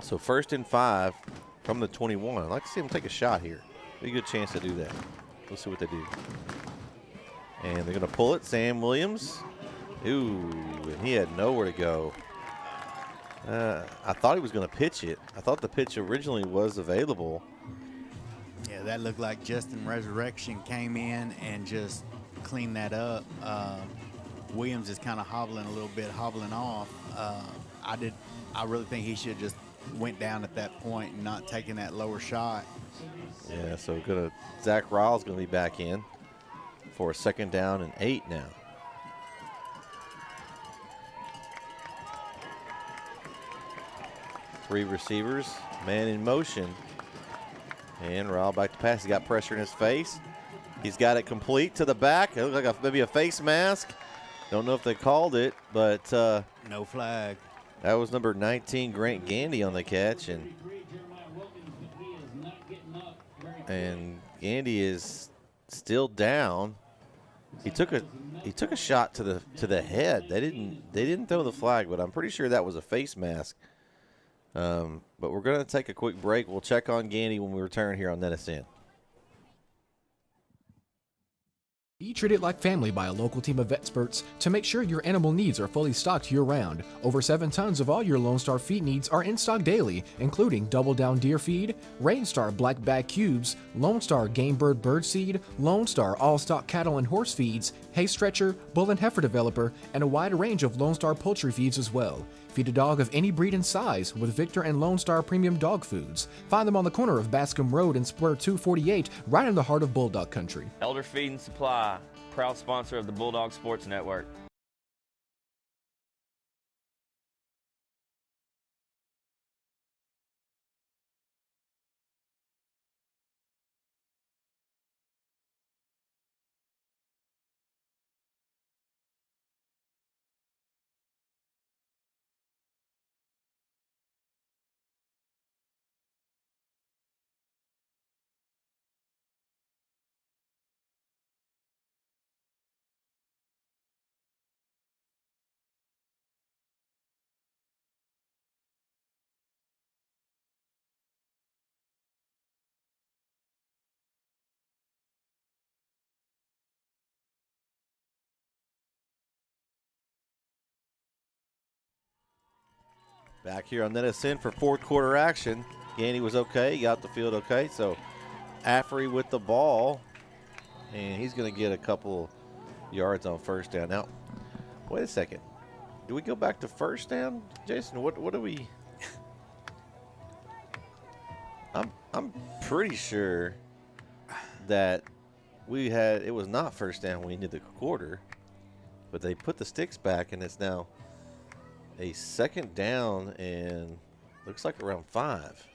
C: So 1st and 5 from the 21. I'd like to see them take a shot here. Be a good chance to do that. Let's see what they do. And they're going to pull it. Sam Williams. Ooh, and he had nowhere to go. I thought he was going to pitch it. I thought the pitch originally was available.
D: Yeah, that looked like Justin Resurrection came in and just cleaned that up. Williams is kind of hobbling a little bit, hobbling off. I really think he should just went down at that point and not taking that lower shot.
C: Yeah, so Zach Ryle's going to be back in for a 2nd down and 8 now. Three receivers, man in motion. And Ryle back to pass. He got pressure in his face. He's got it complete to the back. It looked like maybe a face mask. Don't know if they called it, but
D: no flag.
C: That was number 19, Grant Gandy, on the catch, and Gandy is still down. He took a shot to the head. They didn't throw the flag, but I'm pretty sure that was a face mask. But we're going to take a quick break. We'll check on Gandy when we return here on NSN.
K: Be treated like family by a local team of experts to make sure your animal needs are fully stocked year-round. Over 7 tons of all your Lone Star feed needs are in stock daily, including Double Down Deer Feed, Rain Star Black Bag Cubes, Lone Star Game Bird Bird Seed, Lone Star All-Stock Cattle and Horse Feeds, Hay Stretcher, Bull and Heifer Developer, and a wide range of Lone Star Poultry Feeds as well. Feed a dog of any breed and size with Victor and Lone Star Premium Dog Foods. Find them on the corner of Bascom Road and Square 248, right in the heart of Bulldog Country.
L: Elder Feed and Supply, proud sponsor of the Bulldog Sports Network.
C: Back here on NSN for 4th quarter action. Gandy was okay. He got the field okay. So Affery with the ball, and he's going to get a couple yards on 1st down. Now, wait a second. Do we go back to 1st down, Jason? What do we? I'm pretty sure that it was not 1st down when we did the quarter, but they put the sticks back, and it's now a 2nd down and looks like around 5.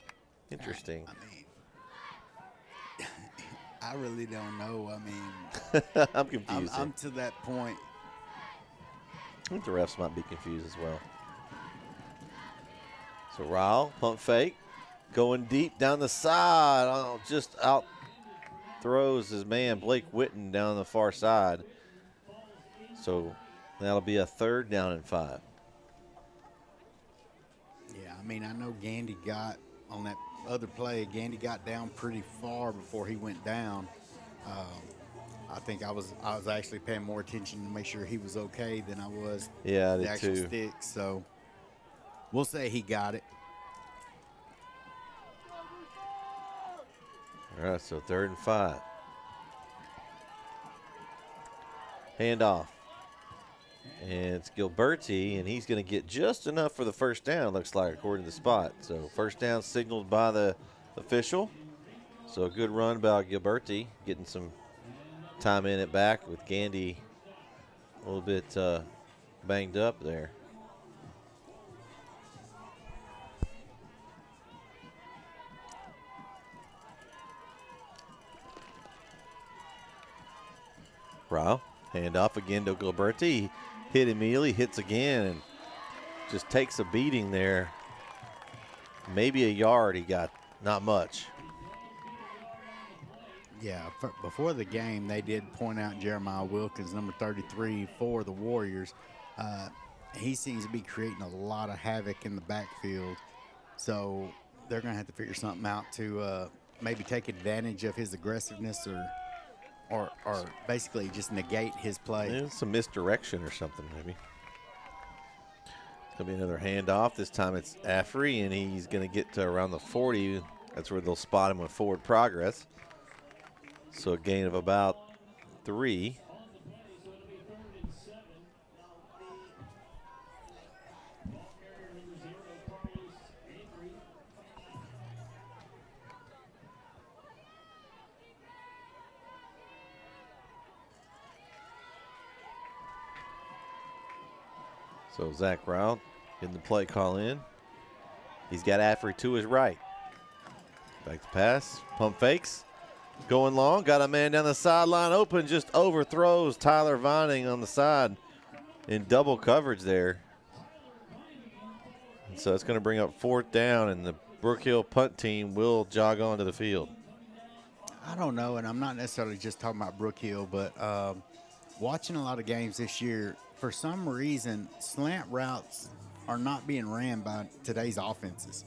C: Interesting.
D: I really don't know. I mean,
C: I'm confused.
D: I'm to that point.
C: I think the refs might be confused as well. So Ryle, pump fake, going deep down the side. Oh, just out throws his man Blake Witten down the far side. So that'll be a 3rd down and 5.
D: Yeah, I mean, I know Gandy got on that other play. Gandy got down pretty far before he went down. I think I was actually paying more attention to make sure he was okay than I was the actual sticks. So we'll say he got it.
C: All right, so 3rd and 5. Handoff. And it's Gilberti, and he's going to get just enough for the 1st down, looks like, according to the spot. So 1st down signaled by the official. So a good run by Gilberti, getting some time in it back with Gandy a little bit banged up there. Ryle, handoff again to Gilberti. Hit immediately, hits again, and just takes a beating there Maybe a yard he got, not much.
D: Yeah, before the game, they did point out Jeremiah Wilkins, number 33 for the Warriors. He seems to be creating a lot of havoc in the backfield. So they're going to have to figure something out to maybe take advantage of his aggressiveness or basically just negate his play.
C: Yeah, some misdirection or something maybe. It's going to be another handoff. This time it's Affrey, and he's going to get to around the 40. That's where they'll spot him with forward progress. So a gain of about 3. So Zach Rowell getting the play call in. He's got Affrey to his right. Back to pass, pump fakes. Going long, got a man down the sideline open, just overthrows Tyler Vining on the side in double coverage there. And so it's going to bring up 4th down, and the Brook Hill punt team will jog onto the field.
D: I don't know, and I'm not necessarily just talking about Brook Hill, but watching a lot of games this year, for some reason, slant routes are not being ran by today's offenses.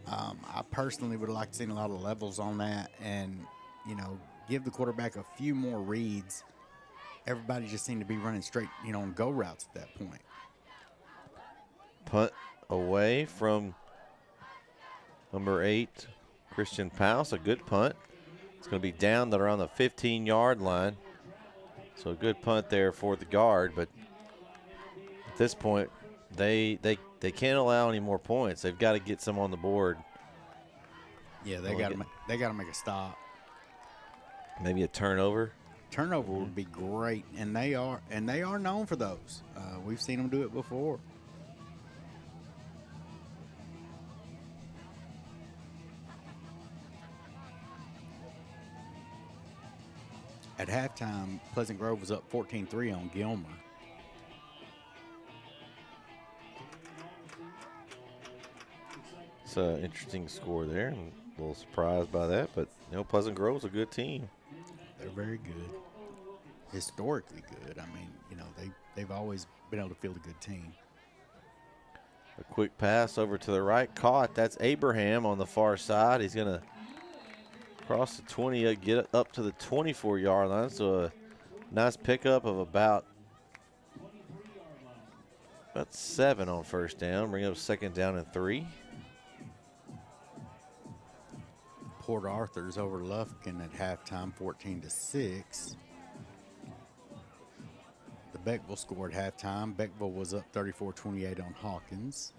D: I personally would like to see a lot of levels on that and, you know, give the quarterback a few more reads. Everybody just seemed to be running straight, you know, on go routes at that point.
C: Punt away from number 8, Christian Powell. A good punt. It's going to be down around the 15-yard line. So a good punt there for the guard, but at this point, they can't allow any more points. They've got to get some on the board.
D: Yeah, they got to make a stop.
C: Maybe a turnover.
D: Turnover would be great, and they are known for those. We've seen them do it before. At halftime, Pleasant Grove was up 14-3 on Gilmer.
C: It's an interesting score there. I'm a little surprised by that, but you know, Pleasant Grove's a good team.
D: They're very good, historically good. I mean, you know, they've always been able to field a good team.
C: A quick pass over to the right, caught. That's Abraham on the far side. He's going to cross the 20, get up to the 24-yard line. So a nice pickup of about 7 on first down. Bring up 2nd down and 3.
D: Port Arthur's over Lufkin at halftime, 14-6. The Beckville scored halftime. Beckville was up 34-28 on Hawkins.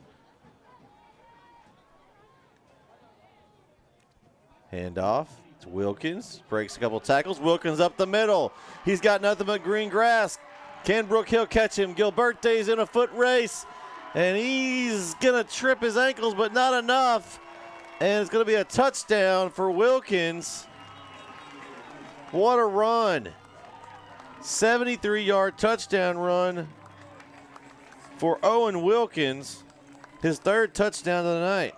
C: Handoff to Wilkins. Breaks a couple tackles. Wilkins up the middle. He's got nothing but green grass. Can Brook Hill catch him? Gilberte's in a foot race, and he's going to trip his ankles, but not enough. And it's going to be a touchdown for Wilkins. What a run. 73-yard touchdown run for Owen Wilkins. His 3rd touchdown of the night.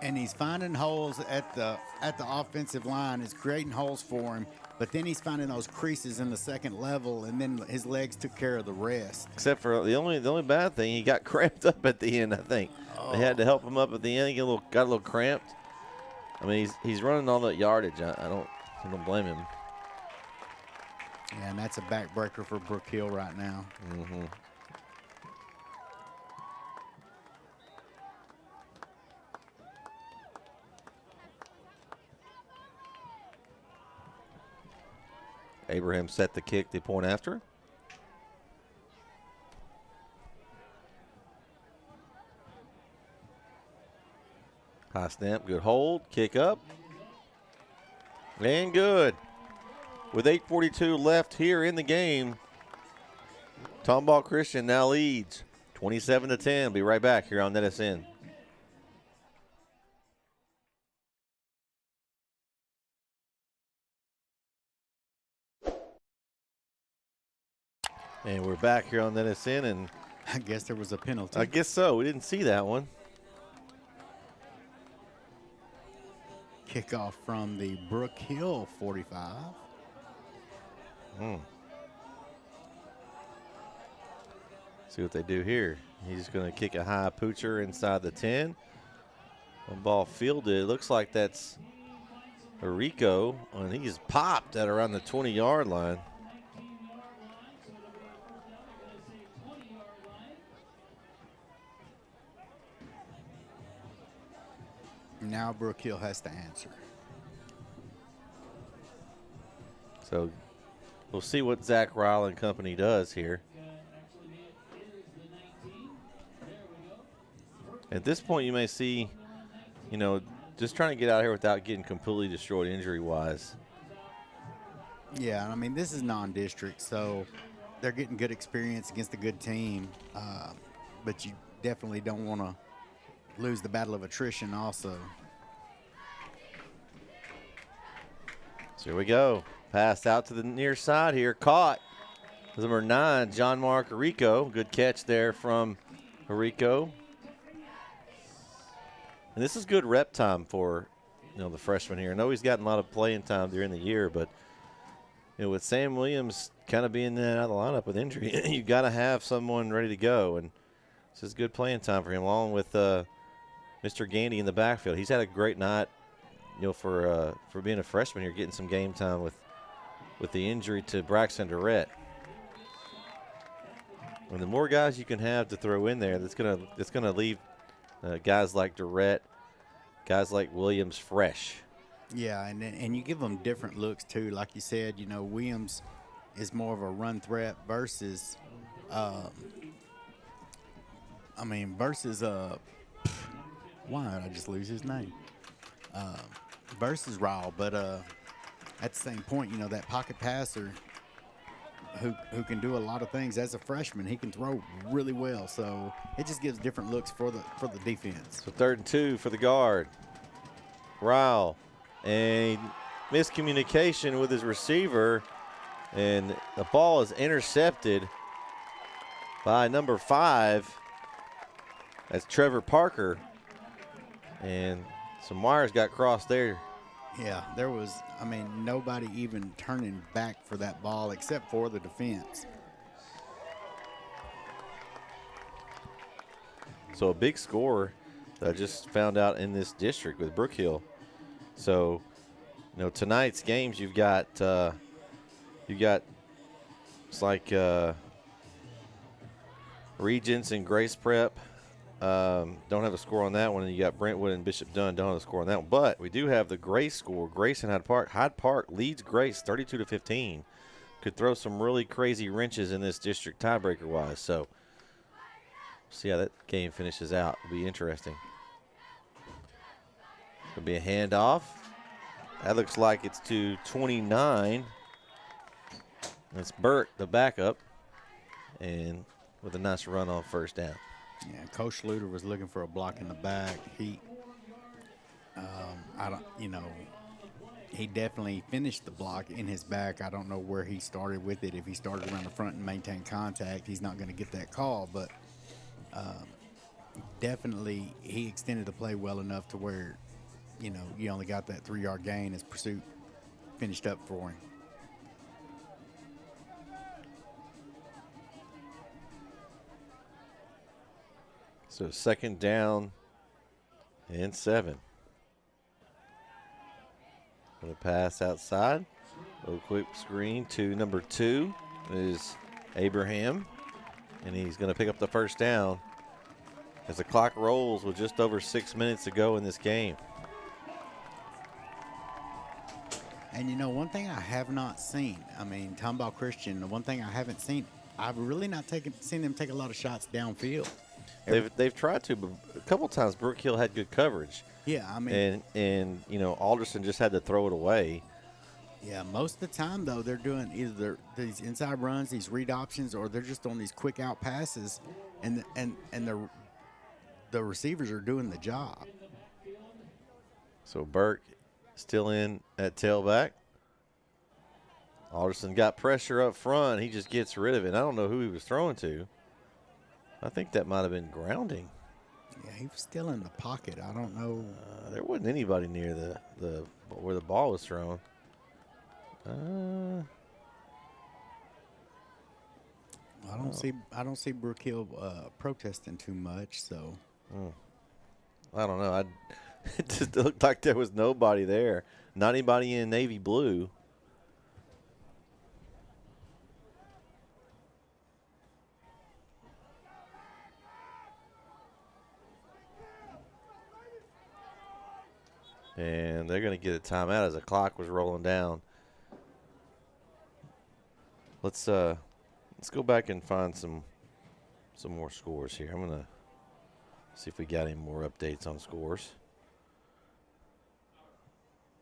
D: And he's finding holes at the offensive line. He's creating holes for him. But then he's finding those creases in the second level, and then his legs took care of the rest.
C: Except for the only bad thing, he got cramped up at the end, I think. Oh. They had to help him up at the end. He got a little cramped. I mean, he's running all that yardage. I don't blame him.
D: Yeah, and that's a backbreaker for Brook Hill right now.
C: Mm-hmm. Abraham set the kick, the point after. High snap, good hold, kick up. And good. With 8:42 left here in the game, Tomball Christian now leads 27-10. Be right back here on NetSN. And we're back here on NetSN, and
D: I guess there was a penalty.
C: I guess so. We didn't see that one.
D: Kickoff from the Brook Hill 45.
C: See what they do here. He's going to kick a high poocher inside the 10. One ball fielded. It looks like that's Rico, and he's popped at around the 20-yard line.
D: Now Brook Hill has to answer.
C: So we'll see what Zach Ryle and company does here. At this point, you may see, just trying to get out of here without getting completely destroyed injury-wise.
D: Yeah, I mean, this is non-district, so they're getting good experience against a good team, but you definitely don't want to lose the battle of attrition also.
C: So here we go. Pass out to the near side here. Caught. Number 9, John Mark Rico. Good catch there from Rico. And this is good rep time for the freshman here. I know he's gotten a lot of playing time during the year, but with Sam Williams kind of being out of the lineup with injury, you got to have someone ready to go. And this is good playing time for him, along with Mr. Gandy in the backfield. He's had a great night, for being a freshman here, getting some game time with the injury to Braxton Durrett. And the more guys you can have to throw in there, that's gonna leave guys like Durrett, guys like Williams fresh.
D: Yeah, and you give them different looks too. Like you said, Williams is more of a run threat versus, why did I just lose his name? Versus Ryle, but at the same point, that pocket passer who can do a lot of things as a freshman. He can throw really well, so it just gives different looks for the defense.
C: So 3rd and 2 for the guard. Ryle, a miscommunication with his receiver, and the ball is intercepted by number 5. That's Trevor Parker, and some wires got crossed there.
D: Yeah, there was, nobody even turning back for that ball except for the defense.
C: So a big score that I just found out in this district with Brook Hill. So, tonight's games you've got it's like Regents and Grace Prep. Don't have a score on that one, and you got Brentwood and Bishop Dunn. Don't have a score on that one, but we do have the Grace score. Grace and Hyde Park. Hyde Park leads Grace 32-15. Could throw some really crazy wrenches in this district tiebreaker wise. So see how that game finishes out. It'll be interesting. It'll be a handoff. That looks like it's to 29. That's Burt, the backup, and with a nice run on first down.
D: Yeah, Coach Luter was looking for a block in the back. He definitely finished the block in his back. I don't know where he started with it. If he started around the front and maintained contact, he's not going to get that call. But definitely he extended the play well enough to where, you only got that 3-yard gain as pursuit finished up for him.
C: So 2nd down and 7. Going to pass outside. A little quick screen to number 2 is Abraham. And he's going to pick up the first down as the clock rolls with just over 6 minutes to go in this game.
D: And one thing I have not seen, Tomball Christian, the one thing I haven't seen, I've really not seen them take a lot of shots downfield.
C: They've tried to, but a couple times Brook Hill had good coverage.
D: Yeah,
C: and Alderson just had to throw it away.
D: Yeah, most of the time though they're doing either these inside runs, these read options, or they're just on these quick out passes, and the receivers are doing the job.
C: So Burke still in at tailback. Alderson got pressure up front. He just gets rid of it. I don't know who he was throwing to. I think that might have been grounding.
D: Yeah, he was still in the pocket. I don't know.
C: There wasn't anybody near the where the ball was thrown.
D: I don't see Brook Hill protesting too much. So
C: I don't know. It just looked like there was nobody there. Not anybody in navy blue. And they're going to get a timeout as the clock was rolling down. Let's go back and find some more scores here. I'm going to see if we got any more updates on scores.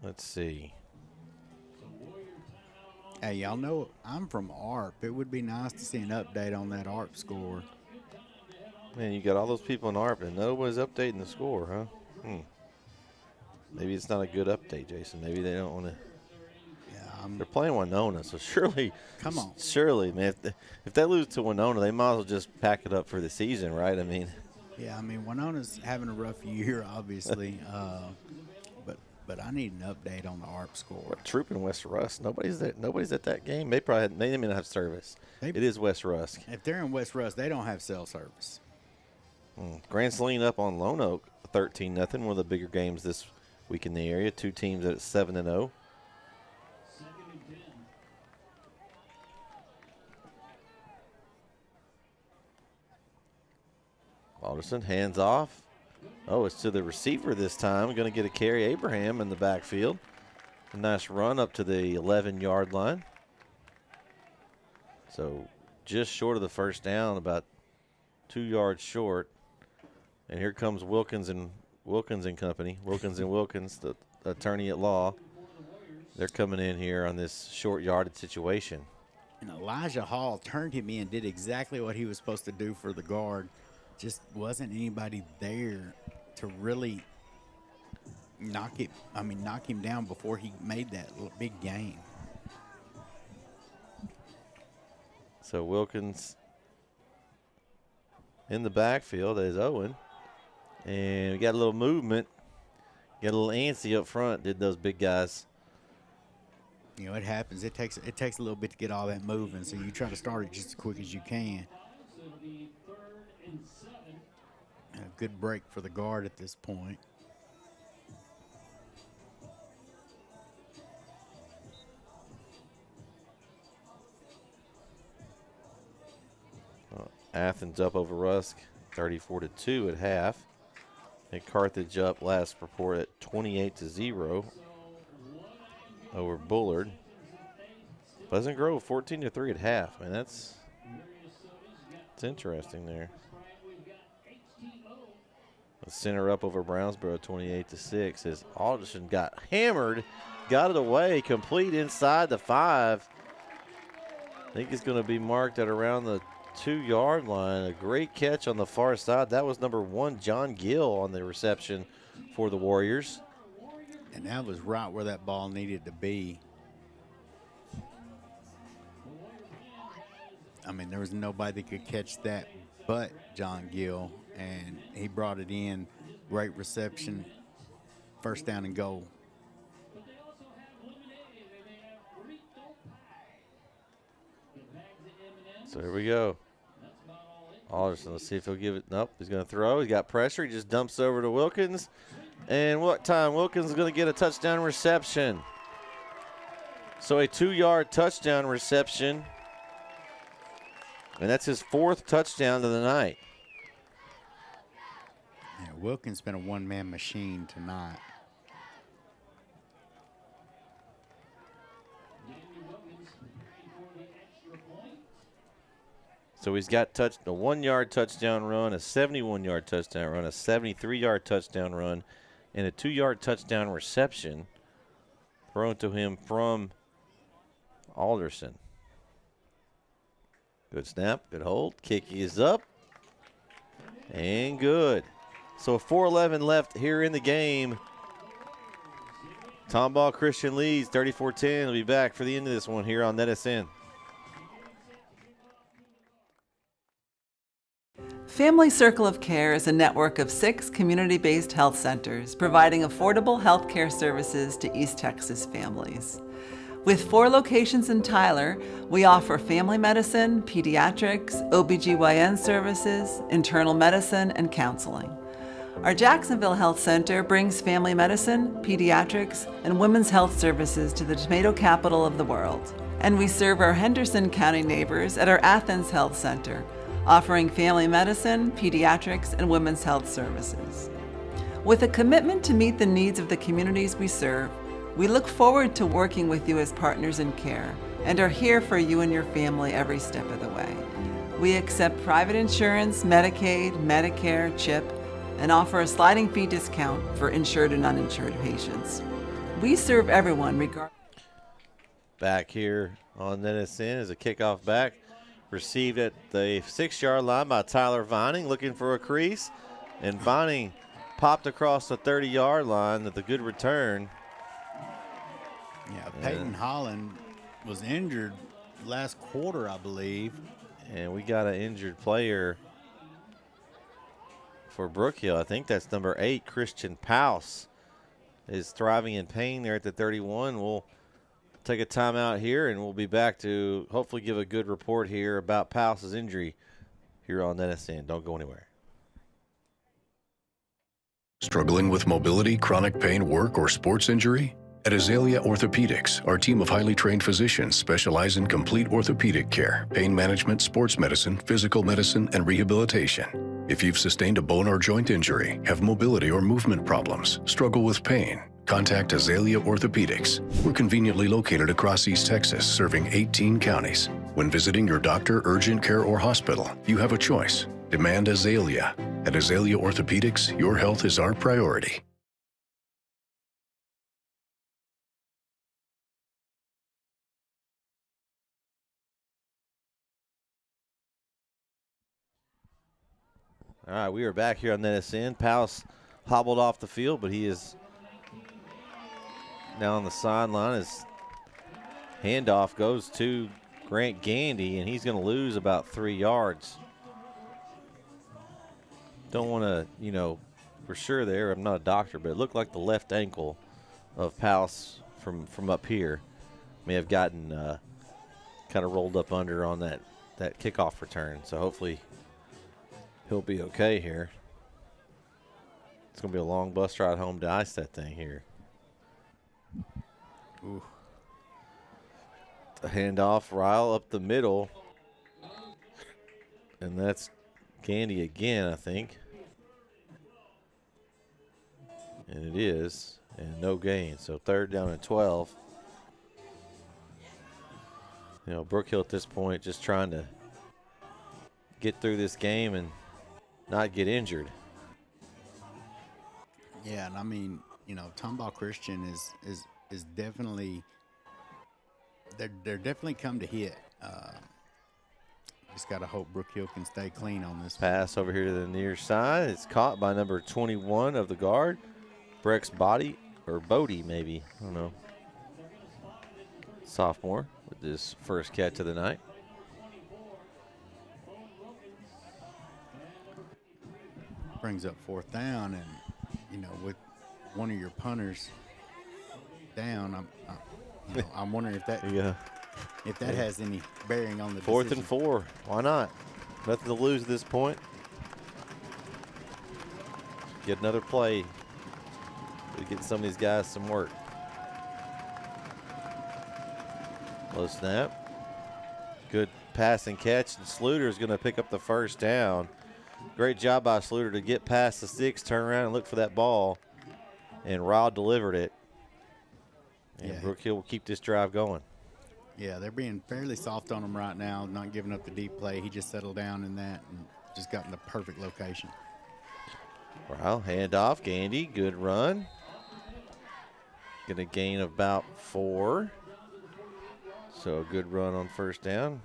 C: Let's see.
D: hey, y'all know I'm from ARP. It would be nice to see an update on that ARP score.
C: Man, you got all those people in ARP and nobody's updating the score, huh? Maybe it's not a good update, Jason. Maybe they don't want to. Yeah, they're playing Winona, so surely.
D: Come on.
C: Surely, man. If they lose to Winona, they might as well just pack it up for the season, right? I mean.
D: Yeah, I mean Winona's having a rough year, obviously, but I need an update on the ARP score.
C: What troop in West Rusk? Nobody's there. Nobody's at that game. They may not have service. It is West Rusk.
D: If they're in West Rusk, they don't have cell service.
C: Grand Saline up on Lone Oak, 13-0. One of the bigger games this week in the area. Two teams at 7-0. Alderson hands off. Oh, it's to the receiver this time. Going to get a carry. Abraham in the backfield. A nice run up to the 11-yard line. So just short of the first down, about 2 yards short. And here comes Wilkins and company. Wilkins and Wilkins, the attorney at law. They're coming in here on this short yardage situation.
D: And Elijah Hall turned him in, did exactly what he was supposed to do for the guard. Just wasn't anybody there to really knock him down before he made that big gain.
C: So Wilkins in the backfield as Owen. And we got a little movement. Got a little antsy up front, did those big guys.
D: You know, it happens. It takes a little bit to get all that moving, so you try to start it just as quick as you can. A good break for the guard at this point.
C: Athens up over Rusk, 34-2 at half. And Carthage up last report at 28-0 over Bullard. Pleasant Grove 14-3 at half. Man, it's interesting there. The center up over Brownsboro 28-6 as Alderson got hammered, got it away, complete inside the 5. I think it's going to be marked at around the 2-yard line. A great catch on the far side. That was number 1, John Gill, on the reception for the Warriors.
D: And that was right where that ball needed to be. I mean, there was nobody that could catch that but John Gill, and he brought it in. Great reception. First down and goal.
C: So here we go. Alderson, let's see if he'll give it. Nope, he's going to throw. He's got pressure. He just dumps over to Wilkins. And what time? Wilkins is going to get a touchdown reception. So a 2-yard touchdown reception. And that's his 4th touchdown of the night.
D: Yeah, Wilkins been a one-man machine tonight.
C: So he's got a 1-yard touchdown run, a 71-yard touchdown run, a 73-yard touchdown run, and a 2-yard touchdown reception thrown to him from Alderson. Good snap, good hold. Kick is up. And good. So 4:11 left here in the game. Tomball Christian leads 34-10. We'll be back for the end of this one here on NetSN.
H: Family Circle of Care is a network of 6 community-based health centers providing affordable health care services to East Texas families. With 4 locations in Tyler, we offer family medicine, pediatrics, OBGYN services, internal medicine, and counseling. Our Jacksonville Health Center brings family medicine, pediatrics, and women's health services to the tomato capital of the world. And we serve our Henderson County neighbors at our Athens Health Center, offering family medicine, pediatrics, and women's health services. With a commitment to meet the needs of the communities we serve, we look forward to working with you as partners in care and are here for you and your family every step of the way. We accept private insurance, Medicaid, Medicare, CHIP, and offer a sliding fee discount for insured and uninsured patients. We serve everyone regardless.
C: Back here on NSN is a kickoff back. Received at the 6-yard line by Tyler Vining, looking for a crease. And Vining popped across the 30-yard line with a good return.
D: Yeah, Peyton Holland was injured last quarter, I believe.
C: And we got an injured player for Brook Hill. I think that's number 8, Christian Pouse, is thriving in pain there at the 31. We'll take a timeout here, and we'll be back to hopefully give a good report here about Pouse's injury here on NSN. Don't go anywhere.
G: Struggling with mobility, chronic pain, work, or sports injury? At Azalea Orthopedics, our team of highly trained physicians specialize in complete orthopedic care, pain management, sports medicine, physical medicine, and rehabilitation. If you've sustained a bone or joint injury, have mobility or movement problems, struggle with pain, contact Azalea Orthopedics. We're conveniently located across East Texas, serving 18 counties. When visiting your doctor, urgent care, or hospital, you have a choice. Demand Azalea. At Azalea Orthopedics, your health is our priority.
C: All right, we are back here on NSN. Pouse hobbled off the field, but he is now on the sideline. His handoff goes to Grant Gandy, and he's going to lose about 3 yards. Don't want to, for sure there. I'm not a doctor, but it looked like the left ankle of Pouse from up here may have gotten kind of rolled up under on that kickoff return. So hopefully he'll be okay here. It's going to be a long bus ride home to ice that thing here.
D: Ooh.
C: The handoff, Ryle up the middle. And that's Gandy again, I think. And it is. And no gain. So 3rd down and 12. Brook Hill at this point just trying to get through this game and not get injured.
D: Yeah, and I mean, Tomball Christian is definitely they're definitely come to hit. Just got to hope Brook Hill can stay clean on this
C: pass over here to the near side. It's caught by number 21 of the guard, Brex Bodie maybe. I don't know. Sophomore with his first catch of the night.
D: Brings up 4th down, and with one of your punters down, I'm wondering if that has any bearing on the
C: 4th
D: decision.
C: and 4. Why not? Nothing to lose at this point. Get another play to get some of these guys some work. Low snap. Good pass and catch, and Sluter is going to pick up the 1st down. Great job by Sluter to get past the 6, turn around and look for that ball. And Rod delivered it. And Brook Hill will keep this drive going.
D: Yeah, they're being fairly soft on him right now, not giving up the deep play. He just settled down in that and just got in the perfect location.
C: Ryle, handoff, Gandy, good run. Going to gain about 4. So a good run on 1st down.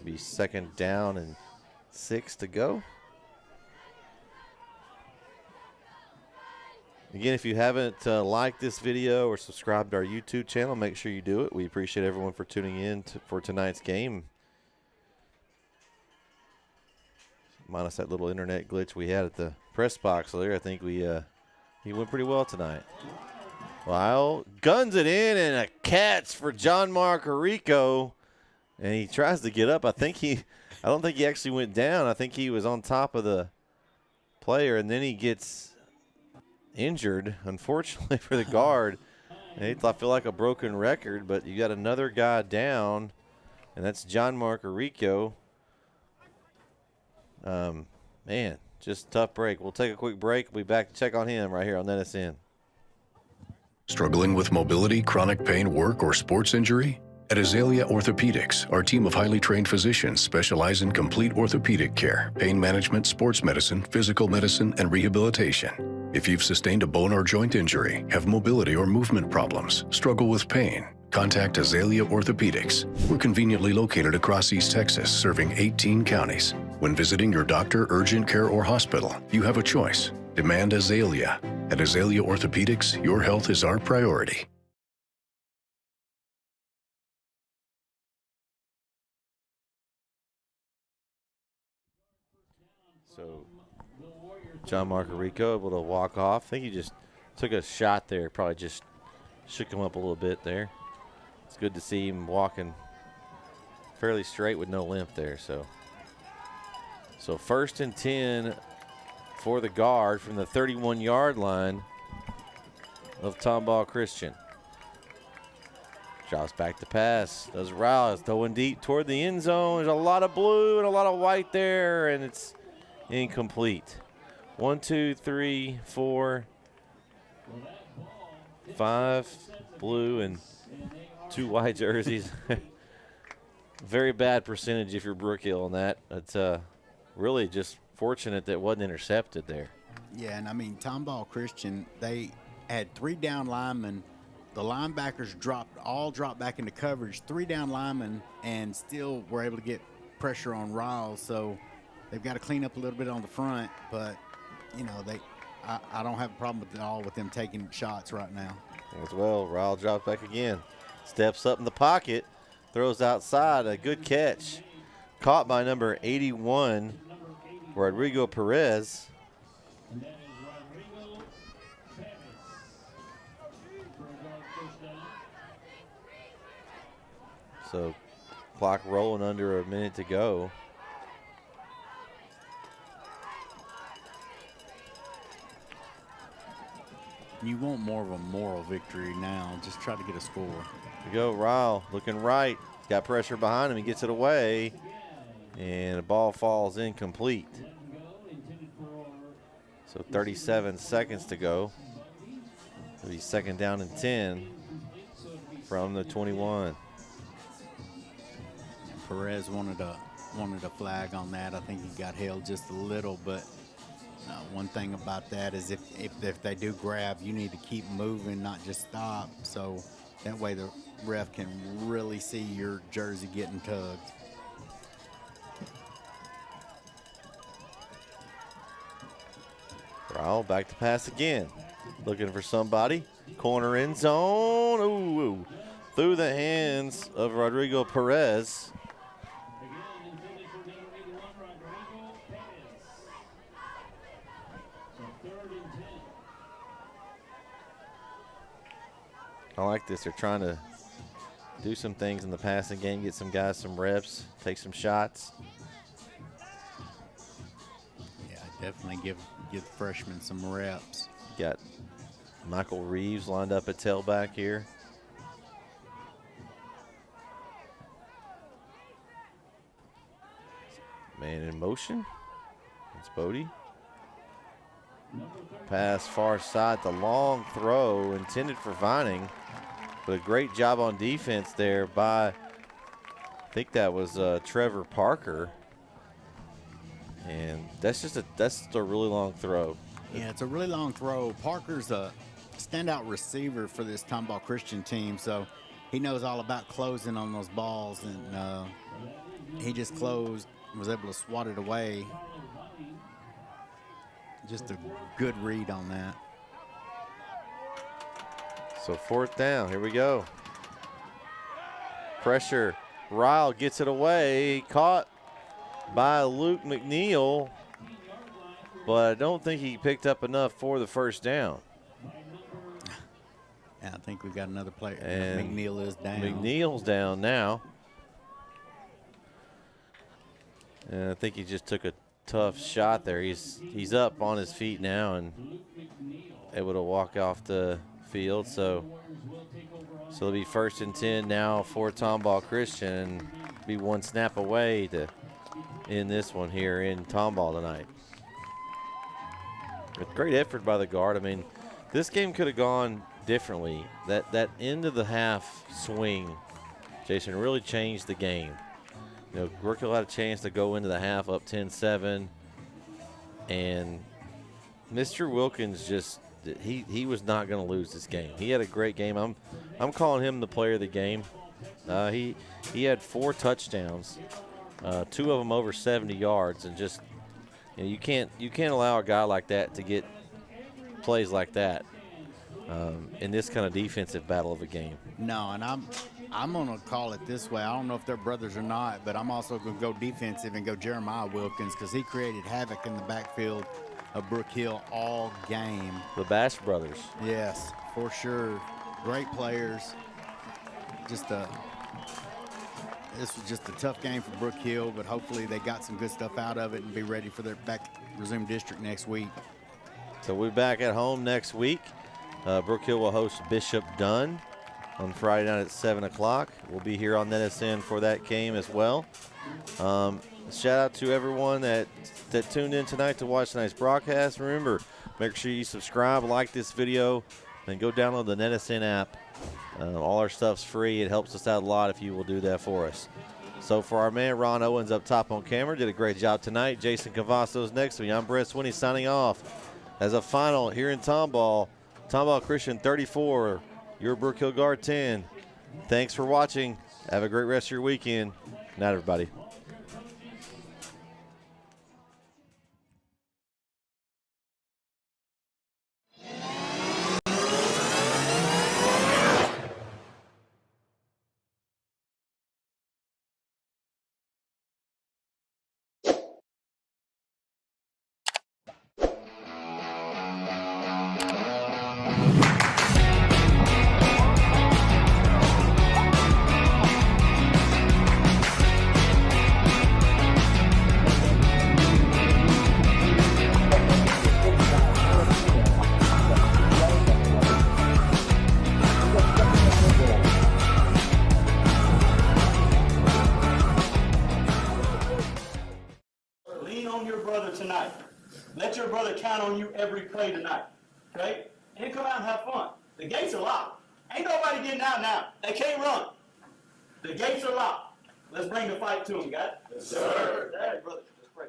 C: Be 2nd down and 6 to go. Again, if you haven't liked this video or subscribed to our YouTube channel, make sure you do it. We appreciate everyone for tuning in for tonight's game. minus that little internet glitch we had at the press box there. I think he went pretty well tonight. Lyle guns it in, and a catch for John Mark Arico. And he tries to get up. I don't think he actually went down. I think he was on top of the player, and then he gets injured, unfortunately, for the guard. And I feel like a broken record, but you got another guy down, and that's John Mark Arico. Man, just a tough break. We'll take a quick break. We'll be back to check on him right here on NSN.
G: Struggling with mobility, chronic pain, work, or sports injury? At Azalea Orthopedics, our team of highly trained physicians specialize in complete orthopedic care, pain management, sports medicine, physical medicine, and rehabilitation. If you've sustained a bone or joint injury, have mobility or movement problems, struggle with pain, contact Azalea Orthopedics. We're conveniently located across East Texas, serving 18 counties. When visiting your doctor, urgent care, or hospital, you have a choice. Demand Azalea. At Azalea Orthopedics, your health is our priority.
C: So John Mark Arico able to walk off. I think he just took a shot there, probably just shook him up a little bit there. It's good to see him walking fairly straight with no limp there. So 1st and 10 for the guard from the 31-yard line of Tomball Christian. Drops back to pass. Does Rouse throwing deep toward the end zone. There's a lot of blue and a lot of white there, and it's incomplete. 1, 2, 3, 4, 5 blue and 2 white jerseys. Very bad percentage if you're Brook Hill on that. It's really just fortunate that it wasn't intercepted there.
D: Yeah, and I mean, Tomball Christian, they had 3 down linemen. The linebackers dropped back into coverage, 3 down linemen, and still were able to get pressure on Riles. So they've got to clean up a little bit on the front, but you know, I don't have a problem at all with them taking shots right now.
C: As well, Riles drops back again, steps up in the pocket, throws outside, a good catch, caught by number 81, Rodrigo Perez. So clock rolling under a minute to go.
D: You want more of a moral victory now. Just try to get a score.
C: Here we go, Ryle looking right. He's got pressure behind him. He gets it away, and the ball falls incomplete. So 37 seconds to go. It'll be 2nd down and 10 from the 21.
D: Perez wanted a flag on that. I think he got held just a little, but one thing about that is if they do grab, you need to keep moving, not just stop. So that way the ref can really see your jersey getting tugged.
C: Ryle back to pass again. Looking for somebody. Corner end zone. Ooh. Through the hands of Rodrigo Perez. I like this. They're trying to do some things in the passing game, get some guys some reps, take some shots.
D: Yeah, definitely give the freshmen some reps.
C: Got Michael Reeves lined up at tailback here. Man in motion. It's Bodie. Pass far side, the long throw intended for Vining. But a great job on defense there by, I think that was Trevor Parker. And that's just a really long throw.
D: Yeah, it's a really long throw. Parker's a standout receiver for this Tomball Christian team, so he knows all about closing on those balls, and he just closed and was able to swat it away. Just a good read on that.
C: So 4th down, here we go. Pressure, Ryle gets it away, caught by Luke McNeil, but I don't think he picked up enough for the first down.
D: And I think we've got another player.
C: And
D: McNeil is down.
C: McNeil's down now. And I think he just took a tough shot there. He's up on his feet now and able to walk off the field. So it'll be 1st and 10 now for Tomball Christian, and be one snap away to end this one here in Tomball tonight. A great effort by the guard. I mean, this game could have gone differently. That end of the half swing, Jason, really changed the game. You know, Brook Hill had a chance to go into the half up 10-7, and Mr. Wilkins just he was not going to lose this game. He had a great game. I'm calling him the player of the game. He had 4 touchdowns, 2 of them over 70 yards, and just you can't allow a guy like that to get plays like that in this kind of defensive battle of a game.
D: No, and I'm going to call it this way. I don't know if they're brothers or not, but I'm also going to go defensive and go Jeremiah Wilkins, because he created havoc in the backfield of Brook Hill all game.
C: The Bash brothers.
D: Yes, for sure. Great players. This was just a tough game for Brook Hill, but hopefully they got some good stuff out of it and be ready for their resume district next week.
C: So we're back at home next week. Brook Hill will host Bishop Dunn on Friday night at 7 o'clock. We'll be here on NSN for that game as well. Shout out to everyone that tuned in tonight to watch tonight's broadcast. Remember, make sure you subscribe, like this video, and go download the NSN app. All our stuff's free. It helps us out a lot if you will do that for us. So for our man, Ron Owens up top on camera, did a great job tonight. Jason Cavasso's next to me. I'm Brett Swinney signing off. As a final here in Tomball, Tomball Christian 34, your Brook Hill Guard 10. Thanks for watching. Have a great rest of your weekend. Good night, everybody.
A: Tonight. Let your brother count on you every play tonight. Okay? And come out and have fun. The gates are locked. Ain't nobody getting out now. They can't run. The gates are locked. Let's bring the fight to them, guys. Yes, sir. Hey, brother. Let's pray.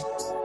A: Thank you.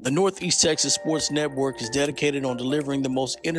B: The Northeast Texas Sports Network is dedicated on delivering the most